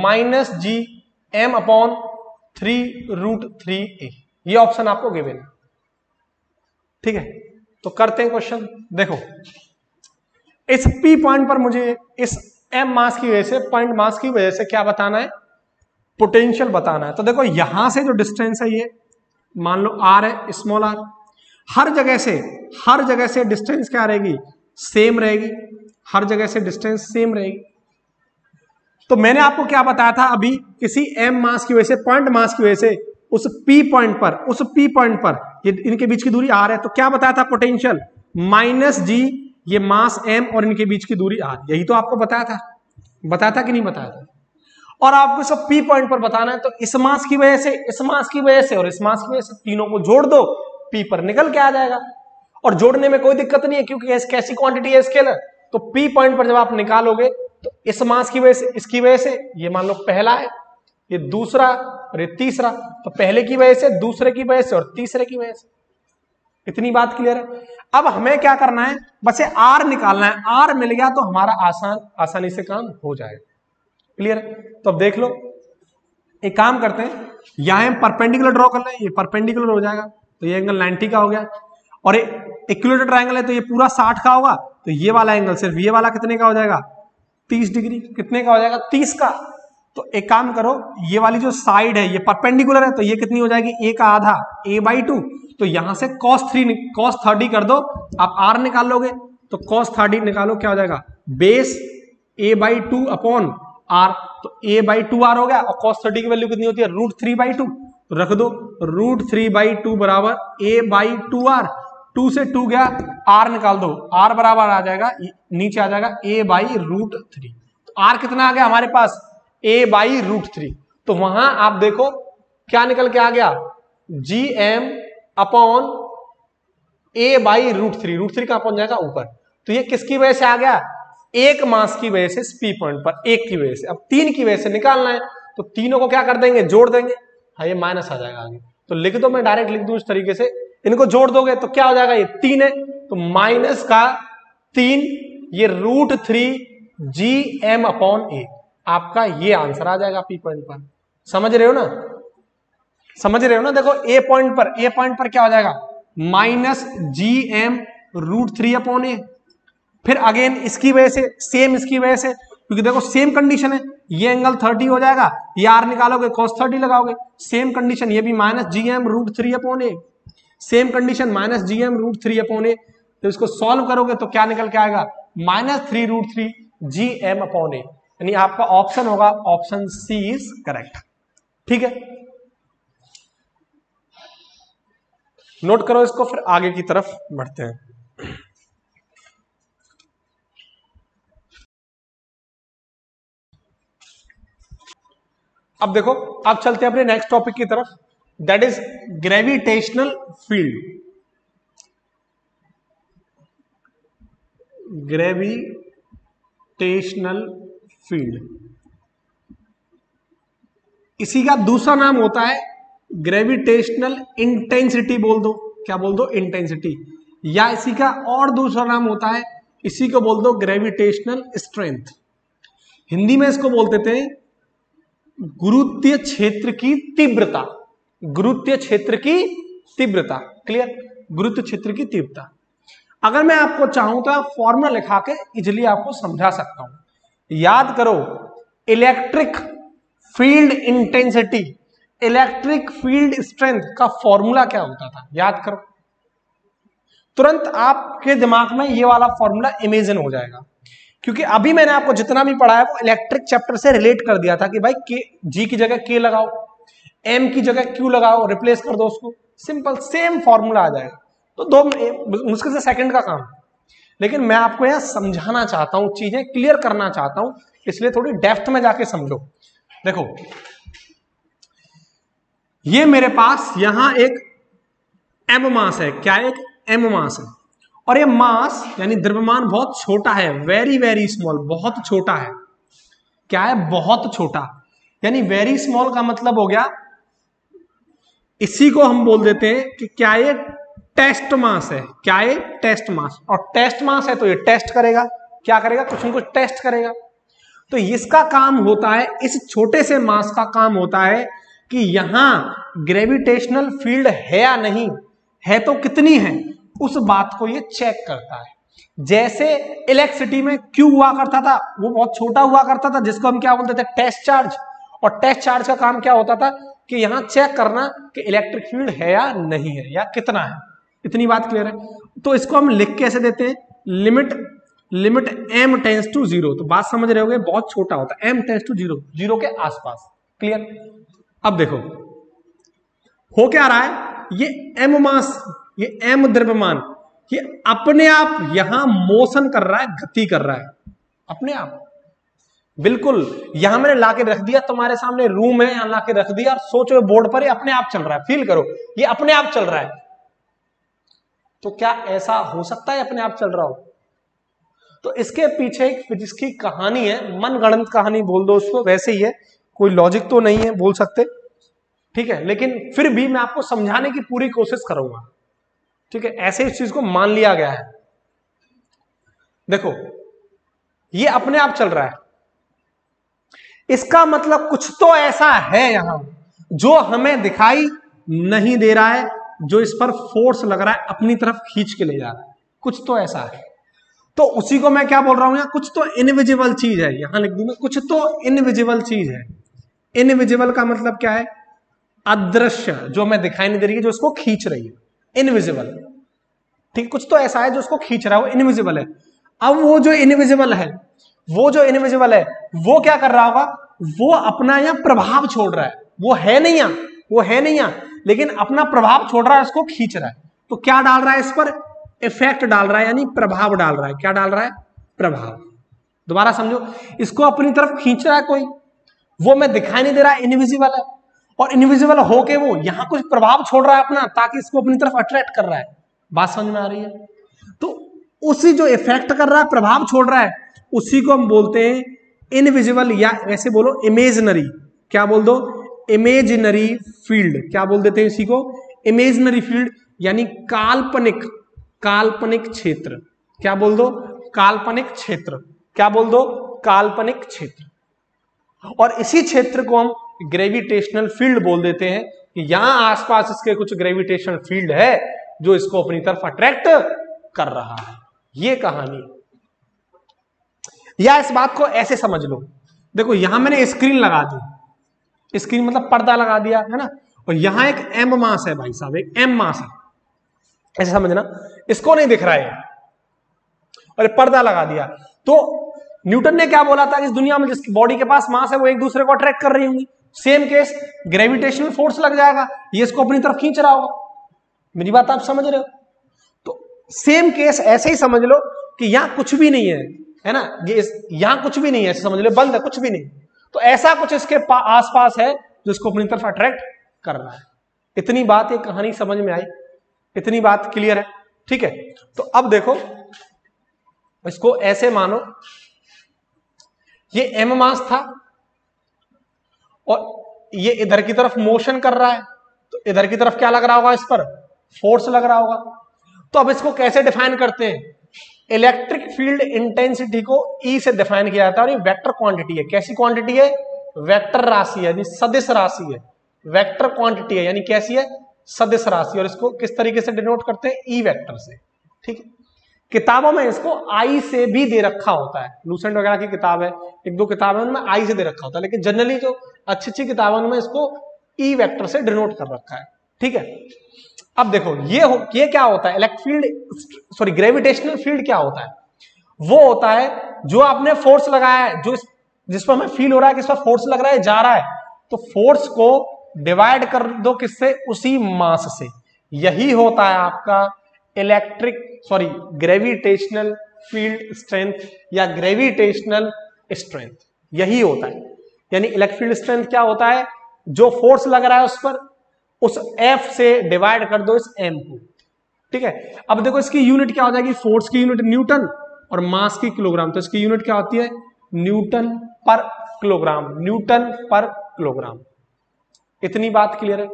minus G M upon 3√3a। ये ऑप्शन आपको गिवन है, ठीक है। तो करते हैं क्वेश्चन। देखो इस पी पॉइंट पर मुझे इस एम मास की वजह से, पॉइंट मास की वजह से क्या बताना है, पोटेंशियल बताना है। तो देखो यहां से जो डिस्टेंस है ये मान लो आर है, स्मॉल आर। हर जगह से डिस्टेंस क्या रहेगी, सेम रहेगी। हर जगह से डिस्टेंस सेम रहेगी। तो मैंने आपको क्या बताया था अभी, किसी एम मास की वजह से, पॉइंट मास की वजह से उस पी पॉइंट पर ये इनके बीच की दूरी आर है, तो क्या बताया था, पोटेंशियल माइनस जी, ये मास एम और इनके बीच की दूरी आर। यही तो आपको बताया था कि नहीं बताया था। और आपको सब पी पॉइंट पर बताना है, तो इस मास की वजह से, इस मास की वजह से और इस मास की वजह से तीनों को जोड़ दो, पी पर निकल के आ जाएगा। और जोड़ने में कोई दिक्कत नहीं है क्योंकि कैसी क्वांटिटी है, स्केलर। तो पी पॉइंट पर जब आप निकालोगे तो इस मास की वजह से, इसकी वजह से, ये मान लो पहला है, ये दूसरा और ये तीसरा, तो पहले की वजह से, दूसरे की वजह से और तीसरे की वजह से। इतनी बात क्लियर है। अब हमें क्या करना है, बस ये आर निकालना है। आर मिल गया तो हमारा आसानी से काम हो जाएगा। क्लियर है। तो अब देख लो, एक काम करते हैं, यहां हम परपेंडिकुलर ड्रॉ कर लें, ये परपेंडिकुलर हो जाएगा, तो ये एंगल 90 का हो गया। और इक्विलेटरल ट्रायंगल है तो ये पूरा 60 का होगा, तो ये वाला एंगल सिर्फ ये वाला कितने का हो जाएगा, 30 डिग्री। कितने का हो जाएगा, 30 का। तो एक काम करो, ये वाली जो साइड है ये परपेंडिकुलर है, तो ये कितनी हो जाएगी, a का आधा, a/2। तो यहां से cos 30 कर दो, आप r निकाल लोगे, तो cos 30 निकालो, क्या हो जाएगा, बेस a/2 अपॉन r। तो a/2r हो गया, और cos 30 की वैल्यू कितनी होती है, √3/2। तो रख दो, √3/2 बराबर a/2r। 2 से 2 गया, r निकाल दो, r बराबर आ जाएगा, नीचे आ जाएगा a/√3। तो r कितना आ गया हमारे पास, a/√3। तो वहां आप देखो क्या निकल के आ गया, gm अपॉन a/√3। √3 कहां पहुंच जाएगा, ऊपर। तो ये किसकी वजह से आ गया, एक मास की वजह से, पी पॉइंट पर एक की वजह से। अब 3 की वजह से निकालना है, तो तीनों को क्या कर देंगे, जोड़ देंगे। हाँ, ये माइनस आ जाएगा आगे, तो लिख दो, मैं डायरेक्ट लिख दूं इस तरीके से। इनको जोड़ दोगे तो क्या हो जाएगा, ये 3 है, तो माइनस का 3, ये √3 gm अपॉन a। आपका ये आंसर आ जाएगा पी पॉइंट पर। समझ रहे हो ना, समझ रहे हो ना। देखो ए पॉइंट पर क्या हो जाएगा, माइनस gm√3 अपॉन a। फिर अगेन इसकी वजह से, सेम इसकी वजह से, क्योंकि देखो सेम कंडीशन है, ये एंगल 30 हो जाएगा, ये आर निकालोगे cos 30 लगाओगे, सेम कंडीशन, ये भी minus gm√3 upon a, same condition minus gm√3 upon a। तो इसको सॉल्व करोगे तो क्या निकल के आएगा, -3√3 gm अपॉन a। यानी आपका ऑप्शन होगा, ऑप्शन सी इज करेक्ट। ठीक है, नोट करो इसको, फिर आगे की तरफ बढ़ते हैं। अब देखो, अब चलते हैं अपने नेक्स्ट टॉपिक की तरफ, that is gravitational field. Gravitational field, इसी का दूसरा नाम होता है ग्रेविटेशनल इंटेंसिटी। बोल दो, क्या बोल दो, इंटेंसिटी। या इसी का और दूसरा नाम होता है, इसी को बोल दो ग्रेविटेशनल स्ट्रेंथ। हिंदी में इसको बोलते थे गुरुत्वीय क्षेत्र की तीव्रता। गुरुत्वीय क्षेत्र की तीव्रता, क्लियर, गुरुत्वीय क्षेत्र की तीव्रता। अगर मैं आपको चाहूं तो फॉर्मूला लिखा के इजिली आपको समझा सकता हूं। याद करो, electric field intensity, electric field strength का फॉर्मूला क्या होता था, याद करो। तुरंत आपके दिमाग में ये वाला फॉर्मूला इमेजिन हो जाएगा, क्योंकि अभी मैंने आपको जितना भी पढ़ाया वो इलेक्ट्रिक चैप्टर से रिलेट कर दिया था कि भाई के, जी की जगह के लगाओ, एम की जगह क्यू लगाओ, रिप्लेस कर दो उसको, सिंपल सेम फॉर्मूला आ जाएगा। तो 2 मुश्किल से सेकंड का काम। लेकिन मैं आपको यहां समझाना चाहता हूं, चीजें क्लियर करना चाहता हूं, इसलिए थोड़ी डेप्थ में जाके समझो। देखो, ये मेरे पास यहां एक एम मास है, क्या एक एम मास है, और ये मास यानी द्रव्यमान बहुत छोटा है, वेरी वेरी स्मॉल, बहुत छोटा है। क्या है? बहुत छोटा। यानी वेरी स्मॉल का मतलब हो गया, इसी को हम बोल देते हैं कि क्या ये टेस्ट मास है। क्या ये? टेस्ट मास। और टेस्ट मास है तो ये टेस्ट करेगा। क्या करेगा? कुछ न कुछ टेस्ट करेगा। तो इसका काम होता है, इस छोटे से मास का काम होता है कि यहां ग्रेविटेशनल फील्ड है या नहीं है, तो कितनी है, उस बात को ये चेक करता है। जैसे इलेक्ट्रिसिटी में क्यू हुआ करता था, वो बहुत छोटा हुआ करता था, जिसको हम क्या बोलते थे? Test charge. और टेस्ट चार्ज का काम क्या होता था कि यहां चेक करना कि इलेक्ट्रिक फील्ड है या नहीं है, या कितना है। इतनी बात क्लियर है? तो इसको हम लिख कैसे देते हैं? Limit m tends to 0। तो बात समझ रहे होगे, बहुत छोटा होता है, m टेंस टू 0, 0 के आसपास। क्लियर? अब देखो हो क्या रहा है, ये m मास, ये m द्रव्यमान, ये अपने आप यहां मोशन कर रहा है, गति कर रहा है अपने आप। बिल्कुल यहां मैंने लाके रख दिया, तुम्हारे सामने रूम है, यहां लाके रख दिया, और सोचो बोर्ड पर ये अपने आप चल रहा है। फील करो, ये अपने आप चल रहा है। तो क्या ऐसा हो सकता है अपने आप चल रहा हो? तो इसके पीछे एक फिजिक्स की कहानी है, मनगढ़ंत कहानी बोल दो उसको, वैसे ही है, कोई लॉजिक तो नहीं है, बोल सकते, ठीक है, लेकिन फिर भी मैं आपको समझाने की पूरी कोशिश करूंगा। ठीक है, ऐसे इस चीज को मान लिया गया है। देखो ये अपने आप चल रहा है, इसका मतलब कुछ तो ऐसा है यहां जो हमें दिखाई नहीं दे रहा है, जो इस पर फोर्स लग रहा है, अपनी तरफ खींच के ले जा रहा है, कुछ तो ऐसा है। तो उसी को मैं क्या बोल रहा हूं यहां, कुछ तो इनविजिबल चीज है, यहां लिख दूंगा, कुछ तो इनविजिबल चीज है। इनविजिबल का मतलब क्या है? अदृश्य, जो हमें दिखाई नहीं दे रही है, जो उसको खींच रही है, इनविजिबल। ठीक, कुछ तो ऐसा है जो उसको खींच रहा है, वो इनविजिबल है। अब वो जो इनविजिबल है, वो क्या कर रहा होगा? वो अपना यहां प्रभाव छोड़ रहा है, वो है नहीं यहां, लेकिन अपना प्रभाव छोड़ रहा है, उसको खींच रहा है। तो क्या डाल रहा है इस पर? इफेक्ट डाल रहा है, यानी प्रभाव डाल रहा है। क्या डाल रहा है? प्रभाव। दोबारा समझो, इसको अपनी तरफ खींच रहा है कोई, वो मैं दिखाई नहीं दे रहा है, इनविजिबल है, और इनविजिबल होके वो यहां कुछ प्रभाव छोड़ रहा है अपना, ताकि इसको अपनी तरफ अट्रैक्ट कर रहा है। बात समझ में आ रही है? तो उसी जो इफेक्ट कर रहा है, प्रभाव छोड़ रहा है, उसी को हम बोलते हैं इनविजिबल, या ऐसे बोलो इमेजिनरी। क्या बोल दो? Imaginary field. क्या बोल देते हैं इसी को? इमेजिनरी फील्ड, यानी काल्पनिक क्षेत्र। क्या बोल दो? काल्पनिक क्षेत्र। क्या बोल दो? काल्पनिक क्षेत्र। और इसी क्षेत्र को हम ग्रेविटेशनल फील्ड बोल देते हैं, कि यहां आसपास इसके कुछ ग्रेविटेशनल फील्ड है जो इसको अपनी तरफ अट्रैक्ट कर रहा है। ये कहानी। या इस बात को ऐसे समझ लो, देखो यहां मैंने स्क्रीन लगा दी, स्क्रीन मतलब पर्दा लगा दिया है ना, और यहां एक एम मास है भाई साहब, एक एम मास है, ऐसे समझना, इसको नहीं दिख रहा है, और पर्दा लगा दिया। तो न्यूटन ने क्या बोला था कि इस दुनिया में जिसकी बॉडी के पास मास है वो एक दूसरे को अट्रैक्ट कर रही होंगी। सेम केस, ग्रेविटेशनल फोर्स लग जाएगा, ये इसको अपनी तरफ खींच रहा होगा। मेरी बात आप समझ रहे हो? तो सेम केस ऐसे ही समझ लो कि यहां कुछ भी नहीं है ना, ये यहां कुछ भी नहीं है, ऐसे समझ लो, बंद है, कुछ भी नहीं। तो ऐसा कुछ इसके आसपास है जो इसको अपनी तरफ अट्रैक्ट कर रहा है। इतनी बात, ये कहानी समझ में आई? इतनी बात क्लियर है? ठीक है, तो अब देखो, इसको ऐसे मानो, ये एम मास था और ये इधर की तरफ मोशन कर रहा है, तो इधर की तरफ क्या लग रहा होगा? इस पर फोर्स लग रहा होगा। तो अब इसको कैसे डिफाइन करते हैं? इलेक्ट्रिक फील्ड इंटेंसिटी को E से डिफाइन किया जाता है, और ये वेक्टर क्वांटिटी है। कैसी क्वांटिटी है? वेक्टर राशि है, यानी सदिश राशि है। वेक्टर क्वांटिटी है, यानी कैसी है? सदिश राशि। और इसको किस तरीके से डिनोट करते हैं? ई वेक्टर से। ठीक है, किताबों में इसको आई से भी दे रखा होता है, लूसेंट वगैरह की किताब है, एक दो किताबें उनमें आई से दे रखा होता है, लेकिन जनरली जो अच्छी अच्छी किताबें उनमें इसको ई वेक्टर से डिनोट कर रखा है। ठीक है, अब देखो ये क्या होता है? Electric field, sorry, gravitational field क्या होता है? वो होता है जो आपने फोर्स लगाया है, जो जिस पर हमें फील हो रहा है कि इस पर फोर्स लग रहा है, जा रहा है, तो फोर्स को डिवाइड कर दो किससे? उसी मास से। यही होता है आपका ग्रेविटेशनल फील्ड स्ट्रेंथ या ग्रेविटेशनल स्ट्रेंथ, यही होता है। यानी इलेक्ट्रिक फील्ड स्ट्रेंथ क्या होता है? जो फोर्स लग रहा है उस पर, उस F से डिवाइड कर दो इस M को, ठीक है। अब देखो इसकी यूनिट क्या हो जाएगी, फोर्स की यूनिट न्यूटन और मास की किलोग्राम, तो इसकी यूनिट क्या होती है, न्यूटन पर किलोग्राम, न्यूटन पर किलोग्राम। इतनी बात क्लियर है,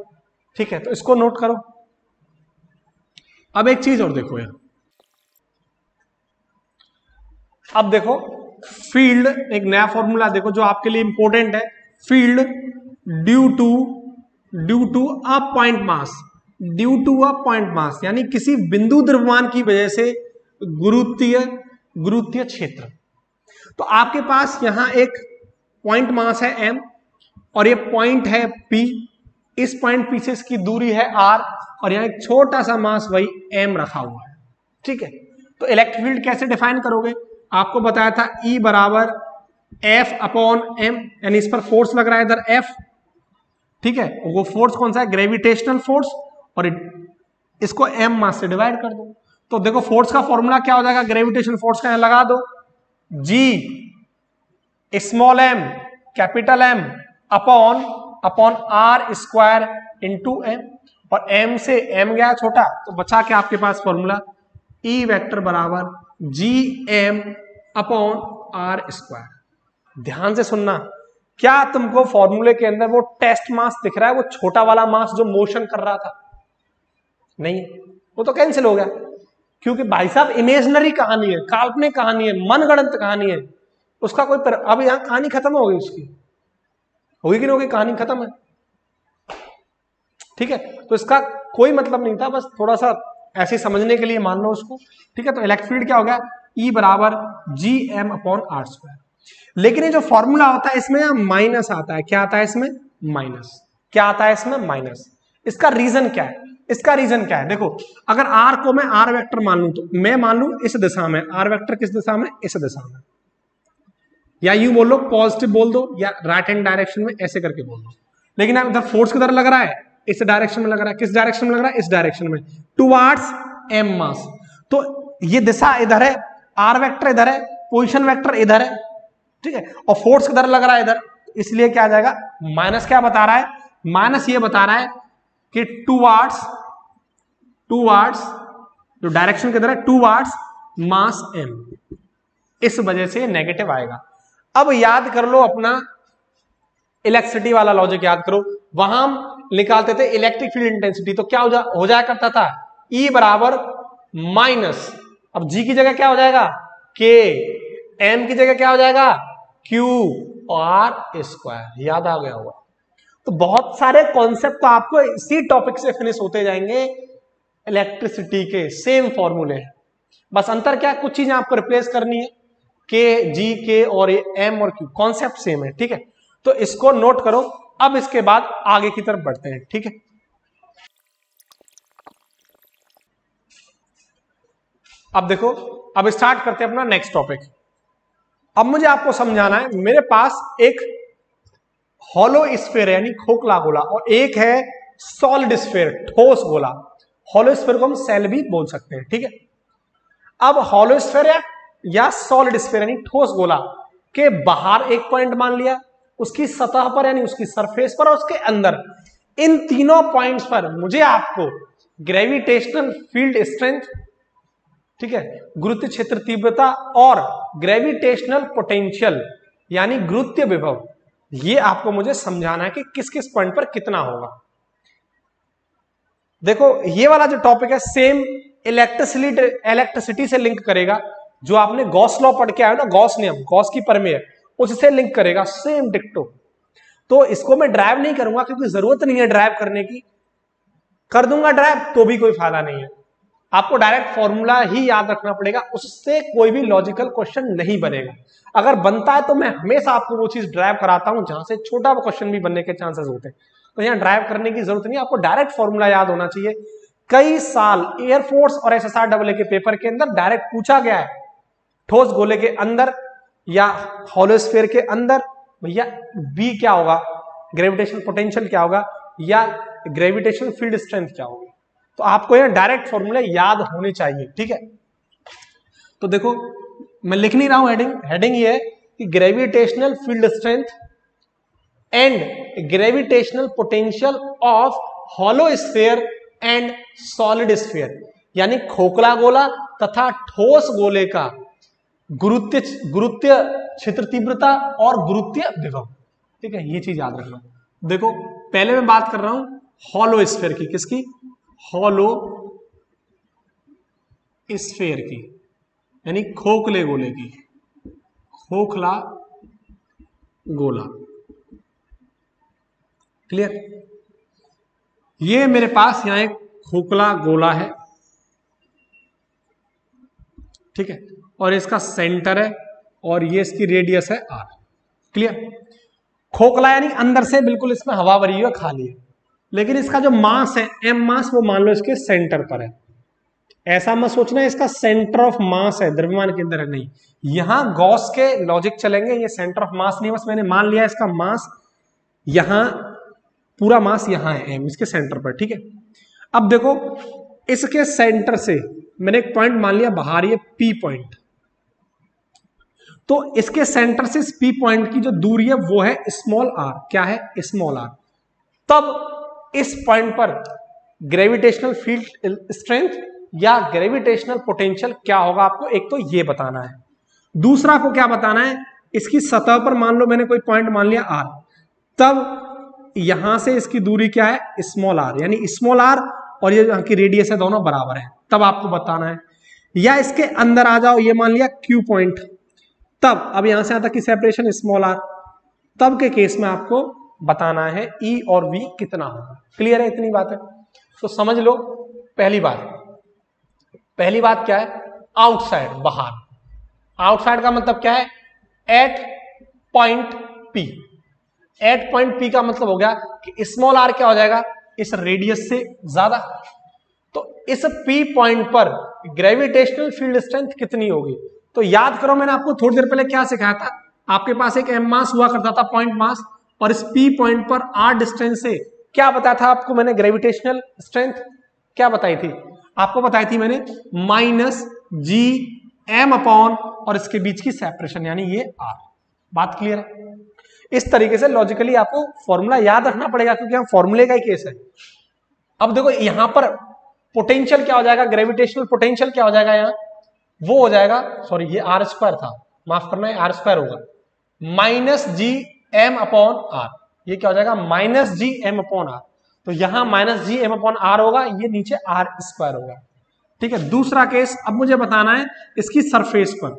ठीक है। तो इसको नोट करो। अब एक चीज और देखो यार, अब देखो फील्ड, एक नया फॉर्मूला देखो जो आपके लिए इंपॉर्टेंट है। Field due to a point mass, due to a point mass यानी किसी बिंदु द्रव्यमान की वजह से गुरुत्वीय क्षेत्र। तो आपके पास यहां एक पॉइंट मास है m और ये पॉइंट है p, इस पॉइंट p से इसकी दूरी है r और यहां एक छोटा सा मास वही m रखा हुआ है, ठीक है। तो इलेक्ट्रिक फील्ड कैसे डिफाइन करोगे, आपको बताया था E बराबर F अपॉन m, यानी इस पर फोर्स लग रहा है इधर F, ठीक है। वो फोर्स कौन सा है, ग्रेविटेशनल फोर्स, और इसको m मास से डिवाइड कर दो। तो देखो फोर्स का फॉर्मूला क्या हो जाएगा, ग्रेविटेशनल फोर्स का यहां लगा दो, G small m capital M upon r square into m, और m से m गया छोटा तो बचा के आपके पास फॉर्मूला E वेक्टर बराबर gm अपॉन r स्क्वायर। ध्यान से सुनना, क्या तुमको फॉर्मूले के अंदर वो टेस्ट मास दिख रहा है, वो छोटा वाला मास जो मोशन कर रहा था, नहीं, वो तो कैंसिल हो गया, क्योंकि भाई साहब इमेजिनरी कहानी है, काल्पनिक कहानी है, मनगढ़ंत कहानी है, उसका कोई अब यहां कहानी खत्म हो गई, उसकी होगी कि नहीं होगी, कहानी खत्म है, ठीक है। तो इसका कोई मतलब नहीं था, बस थोड़ा सा ऐसे समझने के लिए मान लो उसको, ठीक है। तो इलेक्ट्रिक फील्ड क्या हो गया, E बराबर gm अपॉन r स्क्वायर। लेकिन ये जो फॉर्मूला होता है इसमें माइनस आता है, क्या आता है इसमें, माइनस, क्या आता है इसमें, माइनस। इसका रीजन क्या है, इसका रीजन क्या है, देखो अगर r को मैं r वेक्टर मान लूं, तो मैं मान लूं इस दिशा में, r वेक्टर किस दिशा में, इस दिशा में, या यूं बोल लो, पॉजिटिव बोल दो या राइट हैंड डायरेक्शन में, ऐसे करके बोल दो। लेकिन अब इधर फोर्स किधर लग रहा है, इस डायरेक्शन में लग रहा है, किस डायरेक्शन में लग रहा है, इस डायरेक्शन में, टुवार्ड्स m मास। तो ये दिशा इधर है, r वेक्टर इधर है, पोजीशन वेक्टर इधर है, ठीक है, और फोर्स किधर लग रहा है, इधर, इसलिए क्या आ जाएगा, माइनस। क्या बता रहा है, माइनस ये बता रहा है कि टुवार्ड्स जो डायरेक्शन किधर है, टुवार्ड्स मास m, इस वजह से नेगेटिव आएगा। अब याद कर लो अपना इलेक्ट्रिसिटी वाला लॉजिक याद करो, वहां हम निकालते थे इलेक्ट्रिक फील्ड इंटेंसिटी, तो क्या हो जाया करता था, E बराबर माइनस, अब G की जगह क्या हो जाएगा, K, M की जगह क्या हो जाएगा, Q और स्क्वायर। याद आ गया होगा। तो बहुत सारे कॉन्सेप्ट तो आपको इसी टॉपिक से फिनिश होते जाएंगे, इलेक्ट्रिसिटी के सेम फॉर्मूले, बस अंतर क्या, कुछ चीजें आपको रिप्लेस करनी है, K, G, K और M और Q, कॉन्सेप्ट सेम है, ठीक है। तो इसको नोट करो। अब इसके बाद आगे की तरफ बढ़ते हैं, ठीक है। अब देखो, अब स्टार्ट करते हैं अपना नेक्स्ट टॉपिक। अब मुझे आपको समझाना है, मेरे पास एक हॉलो स्फीयर यानी खोखला गोला और एक है सॉलिड स्फीयर ठोस गोला। हॉलो स्फीयर को हम सेल भी बोल सकते हैं, ठीक है। अब हॉलो स्फीयर या सॉलिड स्फीयर यानी ठोस गोला के बाहर एक पॉइंट मान लिया, उसकी सतह पर यानी उसकी सरफेस पर और उसके अंदर, इन तीनों पॉइंट्स पर मुझे आपको ग्रेविटेशनल फील्ड स्ट्रेंथ, ठीक है, गुरुत्व क्षेत्र तीव्रता और ग्रेविटेशनल पोटेंशियल यानी गुरुत्वीय विभव, ये आपको मुझे समझाना है कि किस किस पॉइंट पर कितना होगा। देखो ये वाला जो टॉपिक है सेम इलेक्ट्रिसिटी से लिंक करेगा, जो आपने गॉस लॉ पढ़ के आए ना, गॉस नियम, गॉस की प्रमेय, उससे लिंक करेगा, सेम डिक्टो। तो इसको मैं ड्राइव नहीं करूंगा क्योंकि जरूरत नहीं है ड्राइव करने की, कर दूंगा ड्राइव तो भी कोई फायदा नहीं है, आपको डायरेक्ट फॉर्मूला ही याद रखना पड़ेगा, उससे कोई भी लॉजिकल क्वेश्चन नहीं बनेगा। अगर बनता है तो मैं हमेशा आपको वो चीज ड्राइव कराता हूं जहां से छोटा क्वेश्चन भी बनने के चांसेस होते हैं। तो यहाँ ड्राइव करने की जरूरत नहीं, आपको डायरेक्ट फॉर्मूला याद होना चाहिए। कई साल एयरफोर्स और SSR के पेपर के अंदर डायरेक्ट पूछा गया है, ठोस गोले के अंदर या हॉलो स्फीयर के अंदर भैया V क्या होगा, ग्रेविटेशनल पोटेंशियल क्या होगा या ग्रेविटेशनल फील्ड स्ट्रेंथ क्या होगी। तो आपको यह डायरेक्ट फॉर्मूले याद होने चाहिए, ठीक है। तो देखो मैं लिख नहीं रहा हूं, हेडिंग ये है कि gravitational field strength and gravitational potential of hollow sphere and solid sphere, यानी खोखला गोला तथा ठोस गोले का गुरुत्वीय क्षेत्र तीव्रता और गुरुत्वीय विभव। ठीक है, ये चीज याद रखना। देखो पहले मैं बात कर रहा हूं हॉलो स्फीयर की, किसकी? हॉलो स्फीयर की, यानी खोखले गोले की, खोखला गोला। क्लियर? ये मेरे पास यहां एक खोखला गोला है, ठीक है, और इसका सेंटर है और ये इसकी रेडियस है r। क्लियर? खोखला यानी अंदर से बिल्कुल इसमें हवा भरी हुई है, खाली है, लेकिन इसका जो मास है m मास, वो मान लो इसके सेंटर पर है। ऐसा मत सोचना इसका सेंटर ऑफ मास है, द्रव्यमान के अंदर है, नहीं। यहां गॉस के लॉजिक चलेंगे, ये सेंटर ऑफ मास नहीं, बस मैंने मान लिया इसका मास यहां, पूरा मास यहां है m, इसके सेंटर पर। ठीक है, अब देखो इसके सेंटर से मैंने एक पॉइंट मान लिया बाहर, ये P पॉइंट, तो इसके सेंटर से इस P पॉइंट की जो दूरी है वो है स्मॉल r। क्या है? Small r। तब इस पॉइंट पर ग्रेविटेशनल फील्ड स्ट्रेंथ या ग्रेविटेशनल पोटेंशियल क्या होगा, आपको एक तो ये बताना है। दूसरा आपको क्या बताना है, इसकी सतह पर मान लो मैंने कोई पॉइंट मान लिया r, तब यहां से इसकी दूरी क्या है? स्मॉल r, यानी स्मॉल r और ये यहाँ की रेडियस है, दोनों बराबर है, तब आपको बताना है। या इसके अंदर आ जाओ, ये मान लिया Q पॉइंट, तब अब यहां से यहां तक की सेपरेशन स्मॉल r, तब के केस में आपको बताना है E और V कितना होगा। क्लियर है? इतनी बात है तो समझ लो। पहली बात क्या है? आउटसाइड, बाहर। आउटसाइड का मतलब क्या है? At point P। At point P का मतलब हो गया कि स्मॉल r क्या हो जाएगा? इस रेडियस से ज्यादा। तो इस P पॉइंट पर ग्रेविटेशनल फील्ड स्ट्रेंथ कितनी होगी? तो याद करो, मैंने आपको थोड़ी देर पहले क्या सिखाया था, आपके पास एक m मास हुआ करता था, पॉइंट मास, और इस P पॉइंट पर r डिस्टेंस से क्या बताया था आपको मैंने? ग्रेविटेशनल स्ट्रेंथ क्या बताई थी आपको? बताई थी मैंने -Gm/, और इसके बीच की सेपरेशन यानी ये r। बात क्लियर है? इस तरीके से लॉजिकली आपको फॉर्मूला याद रखना पड़ेगा, क्योंकि यहाँ फॉर्मूले का ही केस है। अब देखो यहां पर पोटेंशियल क्या हो जाएगा? ग्रेविटेशनल पोटेंशियल क्या हो जाएगा? यहाँ वो हो जाएगा, सॉरी ये r² था, माफ करना, है r² होगा, -Gm/r। ये क्या हो जाएगा? -Gm/r। तो यहां -Gm/r होगा, ये नीचे r² होगा। ठीक है, दूसरा केस अब मुझे बताना है इसकी सरफेस पर,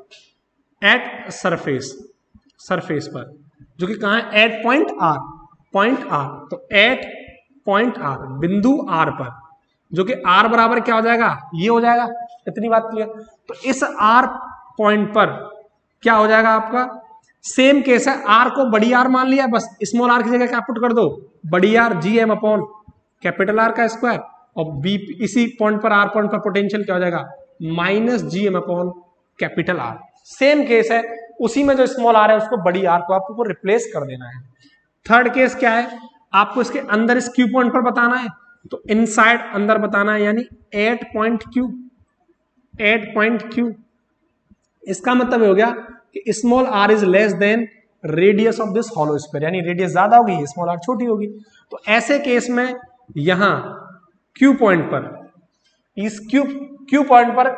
एट सरफेस पर, जो कि कहां है? At point r। तो एट पॉइंट r, बिंदु r पर, जो कि r बराबर क्या हो जाएगा? ये हो जाएगा। इतनी बात क्लियर? तो इस r पॉइंट पर क्या हो जाएगा आपका? सेम केस है, r को बड़ी R मान लिया, बस स्मॉल r की जगह क्या पुट कर दो? बड़ी R, Gm/कैपिटल R का स्क्वायर, और b इसी पॉइंट पर, r पॉइंट पर पोटेंशियल क्या हो जाएगा? -Gm/कैपिटल R। सेम केस है, उसी में जो स्मॉल r है उसको बड़ी R को आपको रिप्लेस कर देना है। थर्ड केस क्या है? आपको इसके अंदर इस Q पॉइंट पर बताना है, तो इनसाइड अंदर बताना है, यानी एट पॉइंट Q। इसका मतलब हो गया कि small r is less than radius of this hollow sphere, यानी रेडियस ज्यादा होगी, स्मॉल r छोटी होगी। तो ऐसे केस में यहां Q पॉइंट पर, इस Q पॉइंट पर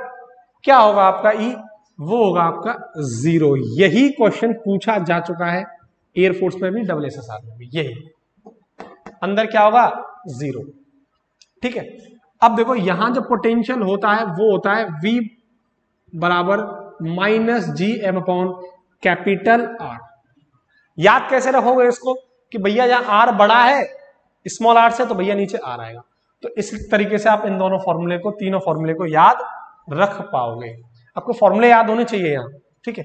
क्या होगा आपका? E, वो होगा आपका 0। यही क्वेश्चन पूछा जा चुका है एयरफोर्स में भी, SSR में भी, यही अंदर क्या होगा? 0। ठीक है, अब देखो यहां जो पोटेंशियल होता है वो होता है V बराबर -Gm/R। याद कैसे रखोगे इसको कि भैया जहां R बड़ा है स्मॉल r से, तो भैया नीचे R आएगा। तो इस तरीके से आप इन दोनों फॉर्मूले को, तीनों फॉर्मूले को याद रख पाओगे। आपको फॉर्मूले याद होने चाहिए यहां। ठीक है,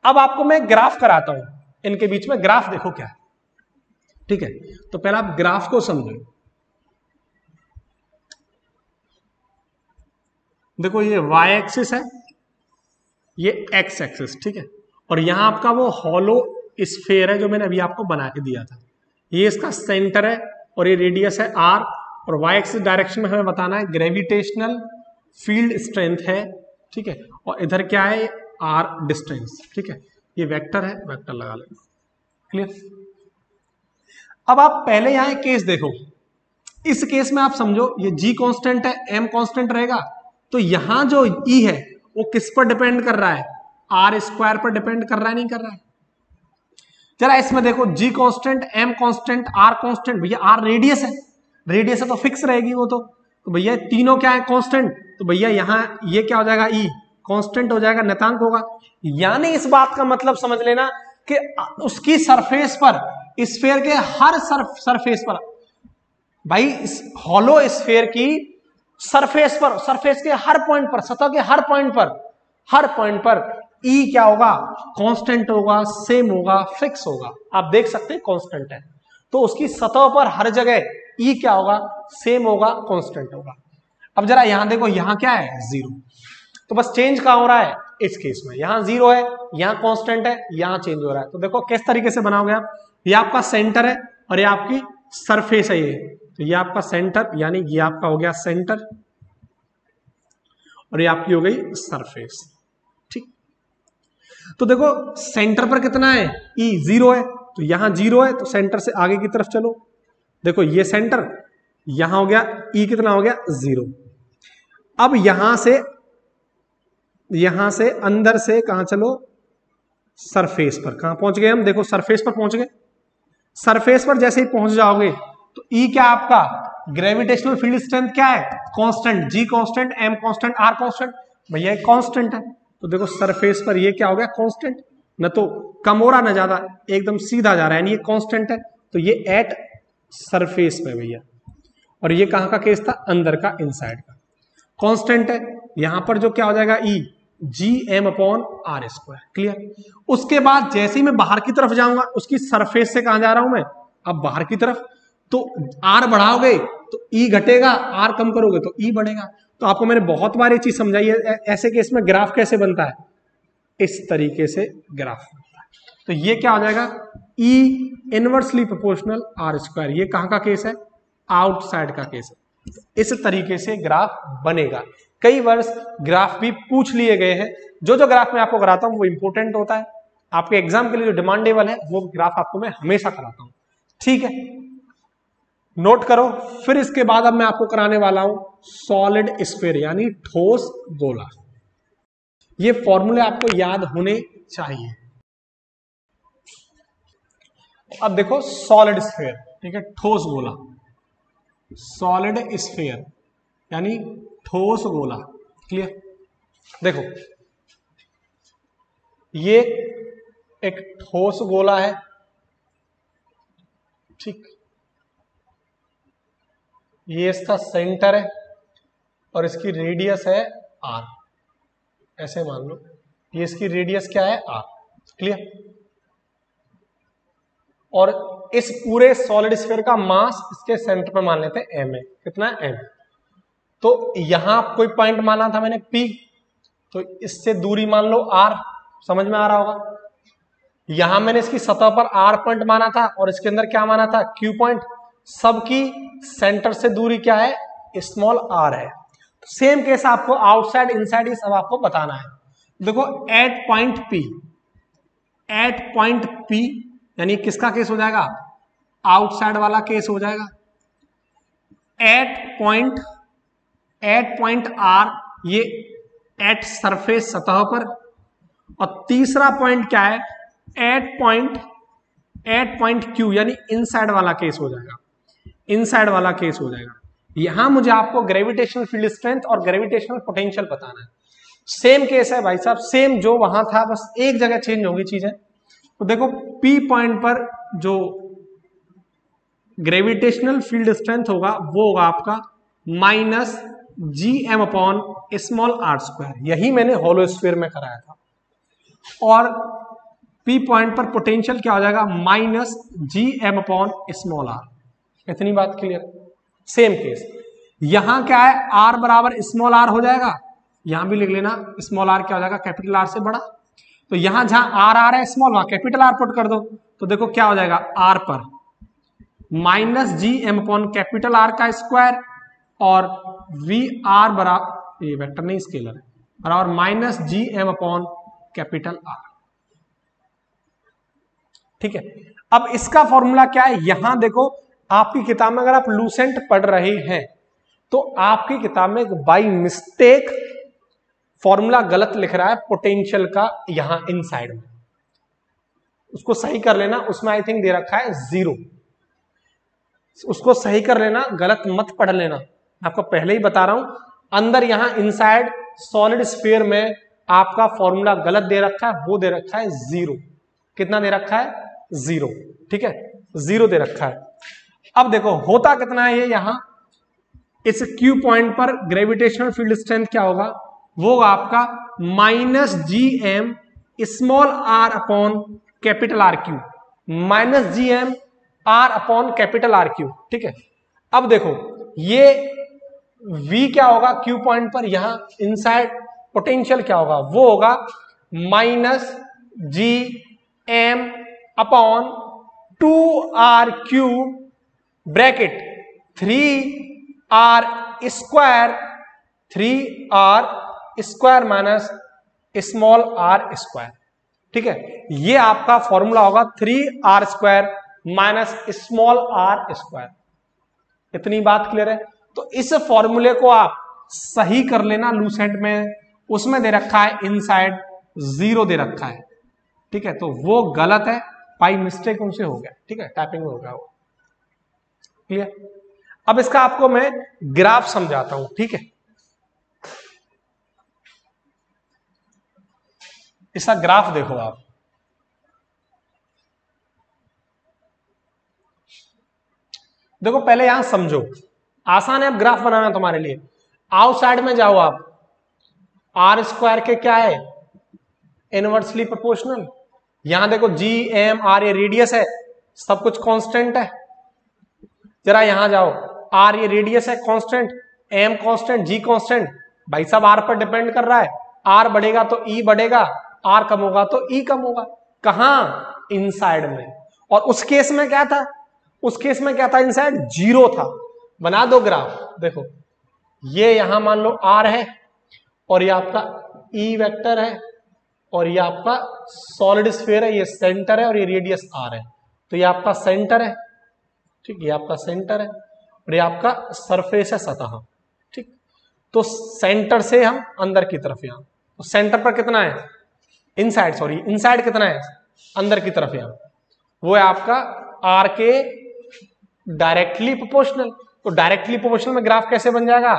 अब आपको मैं ग्राफ कराता हूं इनके बीच में। ग्राफ देखो क्या है। ठीक है, तो पहले आप ग्राफ को समझो। देखो ये y एक्सिस है, ये x एक्सिस। ठीक है, और यहां आपका वो हॉलो स्फीयर है जो मैंने अभी आपको बना के दिया था। ये इसका सेंटर है और ये रेडियस है r, और y एक्सिस डायरेक्शन में हमें बताना है ग्रेविटेशनल फील्ड स्ट्रेंथ है। ठीक है, और इधर क्या है? r distance. ठीक है, ये वेक्टर है, वेक्टर लगा लेना। क्लियर? अब आप पहले यहां केस देखो, इस केस में आप समझो ये g कांस्टेंट है, m कांस्टेंट रहेगा, तो यहां जो ई है वो किस पर डिपेंड कर रहा है, आर स्क्वायर पर डिपेंड कर रहा है, नहीं कर रहा है। जरा इसमें देखो, G constant, M constant, R constant, भैया आर रेडियस है तो फिक्स रहेगी वो तो भैया तीनों क्या है, कांस्टेंट, तो भैया यहाँ ये क्या हो जाएगा, ई कांस्टेंट हो जाएगा, नियतांक होगा। यानी इस बात का मतलब समझ लेना कि उसकी सरफेस पर, स्फीयर के हर सरफेस पर, भाई इस हॉलो स्फीयर की सरफेस पर, सरफेस के हर पॉइंट पर, सतह के हर पॉइंट पर ई क्या होगा, कांस्टेंट होगा, सेम होगा, फिक्स होगा। आप देख सकते हैं कांस्टेंट है, तो उसकी सतह पर हर जगह ई क्या होगा, सेम होगा, कांस्टेंट होगा। अब जरा यहां देखो, यहां क्या है, जीरो, तो बस चेंज कहां हो रहा है, इस केस में यहां जीरो है, यहां कांस्टेंट है, यहां चेंज हो रहा है। तो देखो किस तरीके से बनाओगे आप, ये आपका सेंटर है और ये आपकी सरफेस है, ये तो ये आपका सेंटर, यानी ये आपका हो गया सेंटर और ये आपकी हो गई सरफेस। ठीक, तो देखो सेंटर पर कितना है, ई जीरो है, तो यहां जीरो है, तो सेंटर से आगे की तरफ चलो, देखो ये सेंटर, यहां हो गया ई कितना हो गया, जीरो। अब यहां से अंदर से कहां चलो, सरफेस पर। कहां पहुंच गए हम, देखो सरफेस पर पहुंच गए। सरफेस पर जैसे ही पहुंच जाओगे तो ई क्या आपका, ग्रेविटेशनल फील्ड स्ट्रेंथ क्या है, constant, G constant, M constant, R constant, भैया कांस्टेंट है, तो देखो सरफेस पर ये क्या हो गया, कांस्टेंट, न तो कम हो रहा न ज्यादा, एकदम सीधा जा रहा है, यानी ये कांस्टेंट है, तो ये एट सरफेस पे भैया। और ये कहां का केस था, अंदर का, इनसाइड का, कांस्टेंट है। यहां पर जो क्या हो जाएगा, E G M upon R square. Clear. उसके बाद जैसे ही मैं बाहर की तरफ जाऊंगा, उसकी सरफेस से कहां जा रहा हूं मैं, अब बाहर की तरफ, तो आर बढ़ाओगे तो ई घटेगा, आर कम करोगे तो ई बढ़ेगा। तो आपको मैंने बहुत बार ये चीज समझाई है। ऐसे केस में ग्राफ कैसे बनता है, इस तरीके से ग्राफ बनता है। तो ये क्या हो जाएगा, ई इनवर्सली प्रोपोर्शनल आर स्क्वायर। ये कहां का केस है, आउटसाइड का केस है। इस तरीके से ग्राफ बनेगा। कई वर्ष ग्राफ भी पूछ लिए गए हैं। जो ग्राफ मैं आपको कराता हूं वो इंपॉर्टेंट होता है, आपके एग्जाम के लिए जो डिमांडेबल है वो ग्राफ आपको मैं हमेशा कराता हूं। ठीक है, नोट करो। फिर इसके बाद अब मैं आपको कराने वाला हूं सॉलिड स्फीयर, यानी ठोस गोला। ये फॉर्मूले आपको याद होने चाहिए। अब देखो सॉलिड स्फीयर, ठीक है, ठोस गोला, सॉलिड स्फीयर यानी ठोस गोला। क्लियर। देखो ये एक ठोस गोला है, ठीक, ये इसका सेंटर है और इसकी रेडियस है आर, ऐसे मान लो ये इसकी रेडियस क्या है, आर। क्लियर। और इस पूरे सॉलिड स्फीयर का मास इसके सेंटर पे मान लेते हैं एम है। कितना है, एम। तो यहां कोई पॉइंट माना था मैंने पी, तो इससे दूरी मान लो आर, समझ में आ रहा होगा। यहां मैंने इसकी सतह पर आर पॉइंट माना था और इसके अंदर क्या माना था, क्यू पॉइंट। सबकी सेंटर से दूरी क्या है, स्मॉल आर है। सेम केस आपको आउटसाइड इनसाइड ये सब आपको बताना है। देखो एट पॉइंट पी यानी किसका केस हो जाएगा, आउटसाइड वाला केस हो जाएगा। एट पॉइंट आर ये एट सरफेस, सतह पर। और तीसरा पॉइंट क्या है, एट पॉइंट क्यू यानी इनसाइड वाला केस हो जाएगा, इनसाइड वाला केस हो जाएगा। यहां मुझे आपको ग्रेविटेशनल फील्ड स्ट्रेंथ और ग्रेविटेशनल पोटेंशियल बताना है। सेम केस है भाई साहब, सेम जो वहां था, बस एक जगह चेंज होगी चीजें। तो देखो पी पॉइंट पर जो ग्रेविटेशनल फील्ड स्ट्रेंथ होगा वो होगा आपका minus G M upon small R square. यही मैंने होलो स्फीयर में कराया था। और पी पॉइंट पर पोटेंशियल क्या हो जाएगा, minus G M upon small R. इतनी बात क्लियर। सेम केस यहां क्या है, आर बराबर स्मॉल आर हो जाएगा, यहां भी लिख लेना स्मॉल आर क्या हो जाएगा, कैपिटल आर से बड़ा। तो यहां जहां आर आ रहा है स्मॉल, वहां कैपिटल आर पुट कर दो, तो देखो क्या हो जाएगा, आर पर minus G M upon capital R का स्क्वायर और वी आर बराबर, ये वेक्टर नहीं स्केलर है, बराबर minus G M upon capital R. ठीक है। अब इसका फॉर्मूला क्या है, यहां देखो आपकी किताब में अगर आप लूसेंट पढ़ रहे हैं तो आपकी किताब में बाई मिस्टेक फॉर्मूला गलत लिख रहा है पोटेंशियल का यहां इनसाइड में, उसको सही कर लेना। उसमें आई थिंक दे रखा है 0, उसको सही कर लेना, गलत मत पढ़ लेना। आपको पहले ही बता रहा हूं, अंदर यहां इनसाइड सॉलिड स्फीयर में आपका फॉर्मूला गलत दे रखा है, वो दे रखा है 0। कितना दे रखा है? 0। ठीक है, 0 दे रखा है। अब देखो होता कितना है ये, यहां इस क्यू पॉइंट पर ग्रेविटेशनल फील्ड स्ट्रेंथ क्या होगा? वो होगा आपका -gm small r upon capital R Q, -gm r upon capital R Q. ठीक है, अब देखो ये v क्या होगा क्यू पॉइंट पर, यहां इनसाइड पोटेंशियल क्या होगा? वो होगा -gm upon 2r cube bracket 3r square minus small r square. ठीक है, ये आपका फॉर्मूला होगा 3r square minus small r square. इतनी बात क्लियर है? तो इस फॉर्मूले को आप सही कर लेना लूसेंट में, उसमें दे रखा है इनसाइड 0 दे रखा है। ठीक है, तो वो गलत है, बाई मिस्टेक उनसे हो गया। ठीक है, टाइपिंग में हो गया वो। क्लियर? अब इसका आपको मैं ग्राफ समझाता हूं। ठीक है, इसका ग्राफ देखो आप। देखो पहले यहां समझो, आसान है अब ग्राफ बनाना तुम्हारे लिए। आउटसाइड में जाओ आप, आर स्क्वायर के क्या है? Inversely proportional. यहां देखो जी एम आर, ये रेडियस है, सब कुछ कांस्टेंट है। जरा यहां जाओ, आर ये रेडियस है constant, M constant, G constant. भाई साहब आर पर डिपेंड कर रहा है, आर बढ़ेगा तो ई बढ़ेगा, आर कम होगा तो ई कम होगा। कहां? इनसाइड में। और उस केस में क्या था? उस केस में क्या था? इनसाइड 0 था। बना दो ग्राफ। देखो ये यहां मान लो आर है, और ये आपका ई वेक्टर है, और ये आपका सॉलिड स्फीयर है, ये सेंटर है, और ये रेडियस आर है। तो ये आपका सेंटर है। ठीक, ये आपका सेंटर है, और ये आपका सरफेस है, सतह। ठीक, तो सेंटर से हम अंदर की तरफ यहां, तो सेंटर पर कितना है? इनसाइड, सॉरी इनसाइड कितना है? अंदर की तरफ यहां, वो है आपका आर के डायरेक्टली प्रोपोर्शनल। तो डायरेक्टली प्रोपोर्शनल में ग्राफ कैसे बन जाएगा?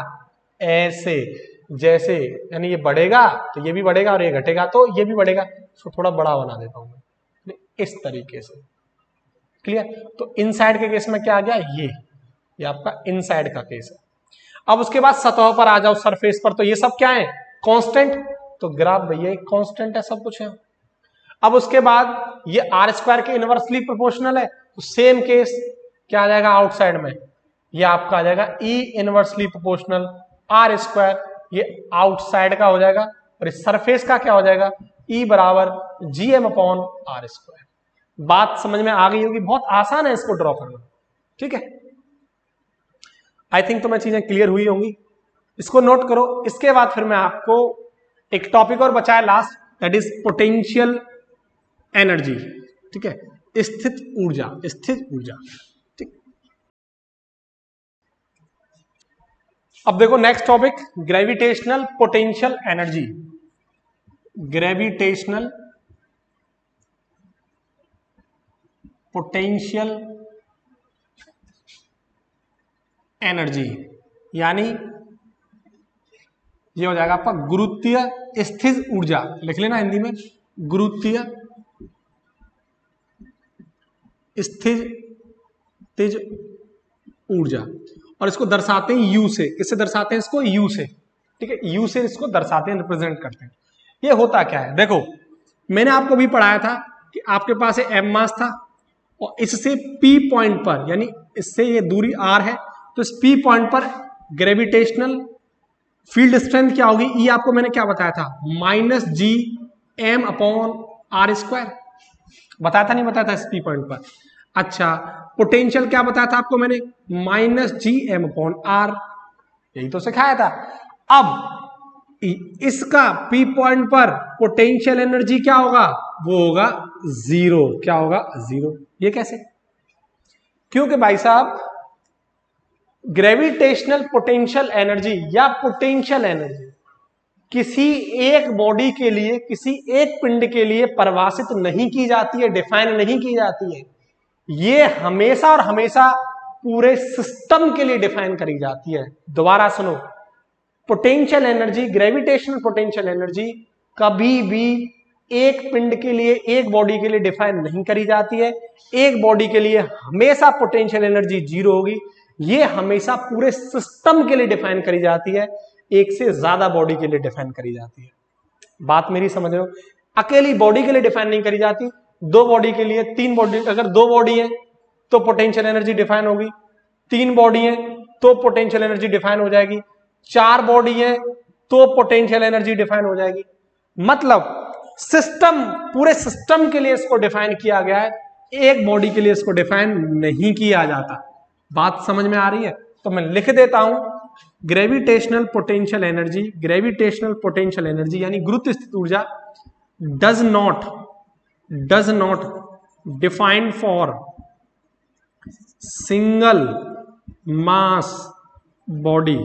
ऐसे, जैसे, यानी ये बढ़ेगा तो ये भी बढ़ेगा, और ये घटेगा तो ये भी बढ़ेगा। इसको थोड़ा बड़ा बना देता हूं मैं, इस तरीके से। क्लियर? तो इनसाइड के केस में क्या आ गया? ये आपका इनसाइड का केस है। अब उसके बाद सतह पर आ जाओ, सरफेस पर, तो ये सब क्या है? कांस्टेंट। तो ग्राफ भैया कांस्टेंट है, सब कुछ है। अब उसके बाद ये आर स्क्वायर के इनवर्सली प्रोपोर्शनल है, तो सेम केस क्या आ जाएगा आउटसाइड में? ये आपका आ जाएगा ई इनवर्सली प्रोपोर्शनल आर स्क्वायर, ये आउटसाइड का हो जाएगा। और इस सरफेस का क्या हो जाएगा? ई बराबर जीएम अपॉन आर स्क्वायर। बात समझ में आ गई होगी, बहुत आसान है इसको ड्रॉ करना। ठीक है, आई थिंक तो मैं चीजें क्लियर हुई होंगी। इसको नोट करो। इसके बाद फिर मैं आपको एक टॉपिक और बचा है last, that is potential energy. ठीक है, स्थित ऊर्जा, स्थित ऊर्जा। ठीक, अब देखो next topic, gravitational potential energy. Gravitational potential energy, यानी ये हो जाएगा आपका गुरुत्वीय स्थिर ऊर्जा। लिख लेना हिंदी में, गुरुत्वीय स्थिर ऊर्जा। और इसको दर्शाते हैं यू से। किससे दर्शाते हैं इसको? यू से। ठीक है, यू से इसको दर्शाते हैं, रिप्रेजेंट करते हैं। ये होता क्या है? देखो मैंने आपको भी पढ़ाया था कि आपके पास एम मास था, और इससे पी पॉइंट पर, यानी इससे ये दूरी आर है, तो इस पी पॉइंट पर ग्रेविटेशनल फील्ड स्ट्रेंथ क्या होगी? ई आपको मैंने क्या बताया था? -gm upon R square. बताया था नहीं बताया था इस पी पॉइंट पर? अच्छा, पोटेंशियल क्या बताया था आपको मैंने? -gm अपॉन आर, यही तो सिखाया था। अब इसका पी पॉइंट पर पोटेंशियल एनर्जी क्या होगा? वो होगा 0। क्या होगा? 0। ये कैसे? क्योंकि भाई साहब ग्रेविटेशनल पोटेंशियल एनर्जी या पोटेंशियल एनर्जी किसी एक बॉडी के लिए, किसी एक पिंड के लिए परिभाषित नहीं की जाती है, डिफाइन नहीं की जाती है। ये हमेशा और हमेशा पूरे सिस्टम के लिए डिफाइन करी जाती है। दोबारा सुनो, potential energy, gravitational potential energy कभी भी एक पिंड के लिए, एक बॉडी के लिए डिफाइन नहीं करी जाती है। एक बॉडी के लिए हमेशा पोटेंशियल एनर्जी 0 होगी। ये हमेशा पूरे सिस्टम के लिए डिफाइन करी जाती है, एक से ज्यादा बॉडी के लिए डिफाइन करी जाती है। बात मेरी समझ रहे हो? अकेली बॉडी के लिए डिफाइन नहीं करी जाती, दो बॉडी के लिए, तीन बॉडी, अगर दो बॉडी है तो पोटेंशियल एनर्जी डिफाइन होगी, तीन बॉडी है तो पोटेंशियल एनर्जी डिफाइन हो जाएगी, चार बॉडी है तो पोटेंशियल एनर्जी डिफाइन हो जाएगी। मतलब सिस्टम, पूरे सिस्टम के लिए इसको डिफाइन किया गया है, एक बॉडी के लिए इसको डिफाइन नहीं किया जाता। बात समझ में आ रही है? तो मैं लिख देता हूं, gravitational potential energy, gravitational potential energy यानी गुरुत्व स्थित ऊर्जा does not define for single mass body.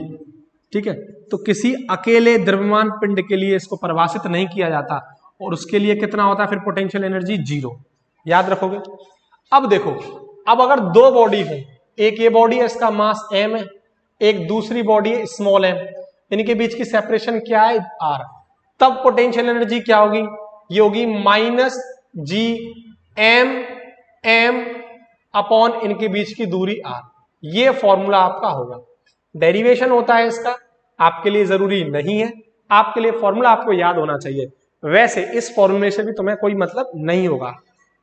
ठीक है, तो किसी अकेले द्रव्यमान पिंड के लिए इसको परिभाषित नहीं किया जाता, और उसके लिए कितना होता है फिर पोटेंशियल एनर्जी? 0। याद रखोगे? अब देखो, अब अगर दो बॉडी हो, एक ये बॉडी है, इसका मास m है, एक दूसरी बॉडी है स्मॉल m, इनके बीच की सेपरेशन क्या है? r। तब पोटेंशियल एनर्जी क्या होगी? ये होगी -Gm अपॉन इनके बीच की दूरी r। ये फॉर्मूला आपका होगा। डेरिवेशन होता है इसका, आपके लिए जरूरी नहीं है, आपके लिए फॉर्मूला आपको याद होना चाहिए। वैसे इस फॉर्मूले से भी तुम्हें कोई मतलब नहीं होगा,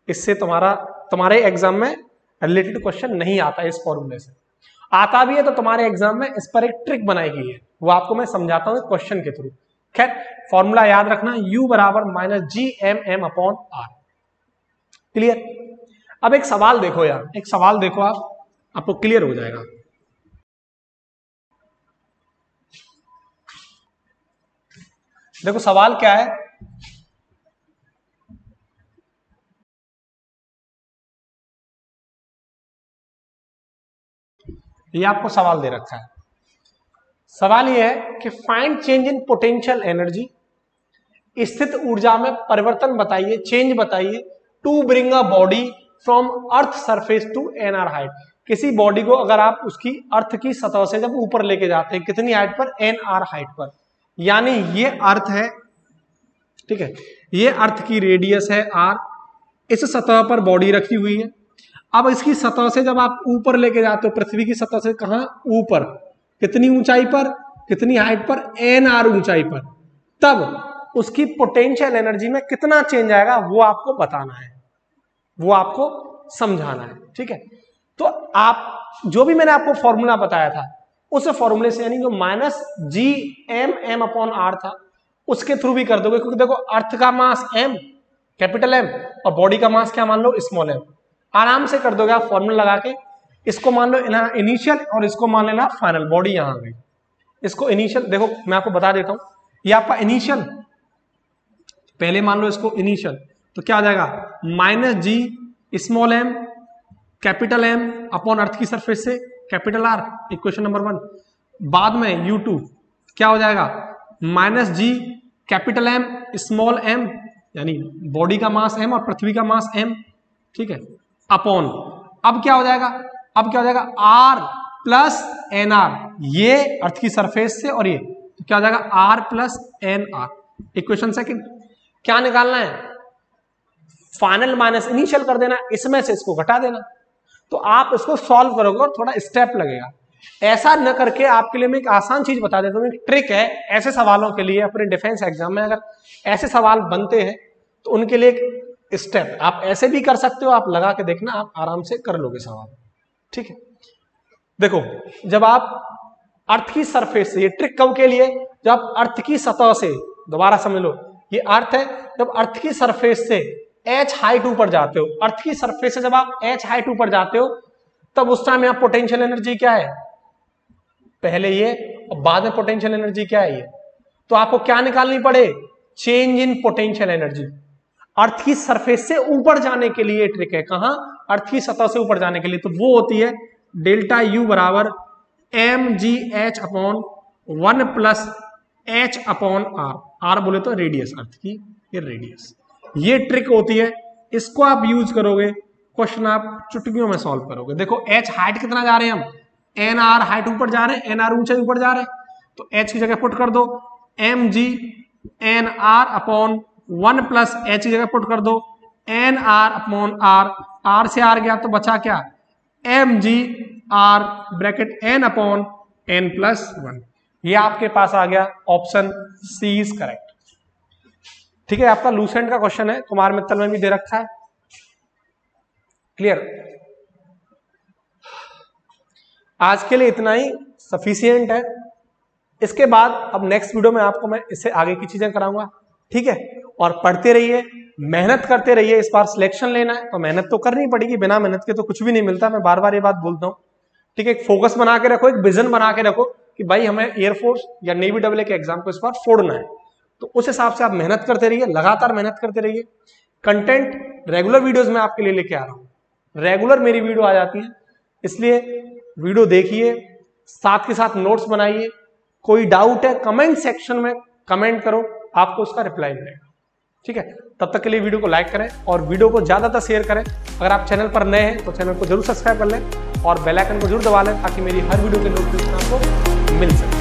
इससे तुम्हारे एग्जाम में रिलेटेड क्वेश्चन नहीं आता। इस फॉर्मूले से आता भी है तो तुम्हारे एग्जाम में इस पर एक ट्रिक बनाई गई है, वो आपको मैं समझाता हूं क्वेश्चन के थ्रू। खैर, फॉर्मूला याद रखना, U बराबर -Gmm अपॉन r। क्लियर? अब एक सवाल देखो यार, एक सवाल देखो, आपको क्लियर हो जाएगा। देखो सवाल क्या है, ये आपको सवाल दे रखा है। सवाल ये है कि find change in potential energy, स्थित ऊर्जा में परिवर्तन बताइए, चेंज बताइए, to bring a body from earth surface to nr height. किसी बॉडी को अगर आप उसकी अर्थ की सतह से जब ऊपर लेके जाते हैं, कितनी हाइट पर? nr हाइट पर। यानी ये अर्थ है, ठीक है, ये अर्थ की रेडियस है r, इस सतह पर बॉडी रखी हुई है। अब इसकी सतह से जब आप ऊपर लेके जाते हो, पृथ्वी की सतह से कहां? ऊपर। कितनी ऊंचाई पर? कितनी हाइट पर? nr ऊंचाई पर। तब उसकी पोटेंशियल एनर्जी में कितना चेंज आएगा वो आपको बताना है, वो आपको समझाना है। ठीक है, तो आप जो भी मैंने आपको फॉर्मूला बताया था, उस फॉर्मूले से यानी जो -Gmm अपॉन r था, उसके थ्रू भी कर दोगे, क्योंकि देखो अर्थ का मास m, कैपिटल M, और बॉडी का मास क्या मान लो? Small m। आराम से कर दोगे आप फॉर्मूला लगा के। इसको मान लो इनिशियल और इसको मान लेना फाइनल। बॉडी यहां आ गई, इसको इनिशियल, देखो मैं आपको बता देता हूं, ये आपका इनिशियल, पहले मान लो इसको इनिशियल, तो क्या आ जाएगा? -G small m capital M upon earth की सरफेस से कैपिटल R, इक्वेशन नंबर 1। बाद में U2 क्या हो जाएगा? -G capital M small m, यानी बॉडी का मास m और पृथ्वी का मास m, ठीक है, अपॉन, अब क्या हो जाएगा? अब क्या हो जाएगा? R प्लस nr, ये अर्थ की सरफेस से, और ये तो क्या हो जाएगा? R plus nr। Equation second. क्या निकालना है? फाइनल माइनस इनिशियल कर देना, इसमें से इसको घटा देना। तो आप इसको सॉल्व करोगे और थोड़ा स्टेप लगेगा। ऐसा न करके आपके लिए मैं एक आसान चीज बता देता हूँ, एक ट्रिक है ऐसे सवालों के लिए। अपने डिफेंस एग्जाम में अगर ऐसे सवाल बनते हैं तो उनके लिए एक स्टेप आप ऐसे भी कर सकते हो, आप लगा के देखना, आप आराम से कर लोगे सवाल। ठीक है, देखो जब आप अर्थ की सरफेस से, ये ट्रिक कब के लिए? जब अर्थ की सतह से, दोबारा समझ लो, ये अर्थ है, जब अर्थ की सरफेस से h हाइट ऊपर जाते हो, अर्थ की सरफेस से जब आप h हाइट ऊपर जाते हो, तब उस टाइम यहाँ पोटेंशियल एनर्जी क्या है? पहले ये और बाद में पोटेंशियल एनर्जी क्या है? ये। तो आपको क्या निकालनी पड़े? Change in potential energy. Earth की सरफेस से ऊपर जाने के लिए ट्रिक है। कहां? अर्थ की सतह से ऊपर जाने के लिए। तो वो होती है डेल्टा U बराबर mgh upon 1 plus h upon r बोले तो रेडियस, अर्थ की ये रेडियस। ये ट्रिक होती है, इसको आप यूज करोगे, क्वेश्चन आप चुटकियों में सॉल्व करोगे। देखो h हाइट कितना जा रहे हैं हम, nr हाइट ऊपर जा रहे हैं, nr ऊंचाई ऊपर जा रहे हैं, तो h की जगह पुट कर दो mg nr upon 1 plus h की जगह पुट कर दो nr अपॉन r से r गया तो बचा क्या, mg r bracket n upon n plus 1। ये आपके पास आ गया, ऑप्शन सी इज करेक्ट। ठीक है, आपका लूसेंट का क्वेश्चन है, कुमार मित्तल में भी दे रखा है। क्लियर, आज के लिए इतना ही सफिशियंट है। इसके बाद अब नेक्स्ट वीडियो में आपको मैं इससे आगे की चीजें कराऊंगा। ठीक है, और पढ़ते रहिए, मेहनत करते रहिए। इस बार सिलेक्शन लेना है तो मेहनत तो करनी पड़ेगी, बिना मेहनत के तो कुछ भी नहीं मिलता। मैं बार बार ये बात बोलता हूँ। ठीक है, एक फोकस बना के रखो, एक विजन बना के रखो कि भाई हमें एयरफोर्स या नेवी डबल के एग्जाम को इस बार फोड़ना है। तो उस हिसाब से आप मेहनत करते रहिए, लगातार मेहनत करते रहिए। कंटेंट रेगुलर वीडियोस में आपके लिए लेके आ रहा हूँ, रेगुलर मेरी वीडियो आ जाती है, इसलिए वीडियो देखिए, साथ के साथ नोट्स बनाइए। कोई डाउट है कमेंट सेक्शन में कमेंट करो, आपको उसका रिप्लाई मिलेगा। ठीक है, तब तक के लिए वीडियो को लाइक करें और वीडियो को ज्यादातर शेयर करें। अगर आप चैनल पर नए हैं तो चैनल को जरूर सब्सक्राइब कर लें और बेल आइकन को जरूर दबा लें ताकि मेरी हर वीडियो के नोटिफिकेशन आपको मिल सके।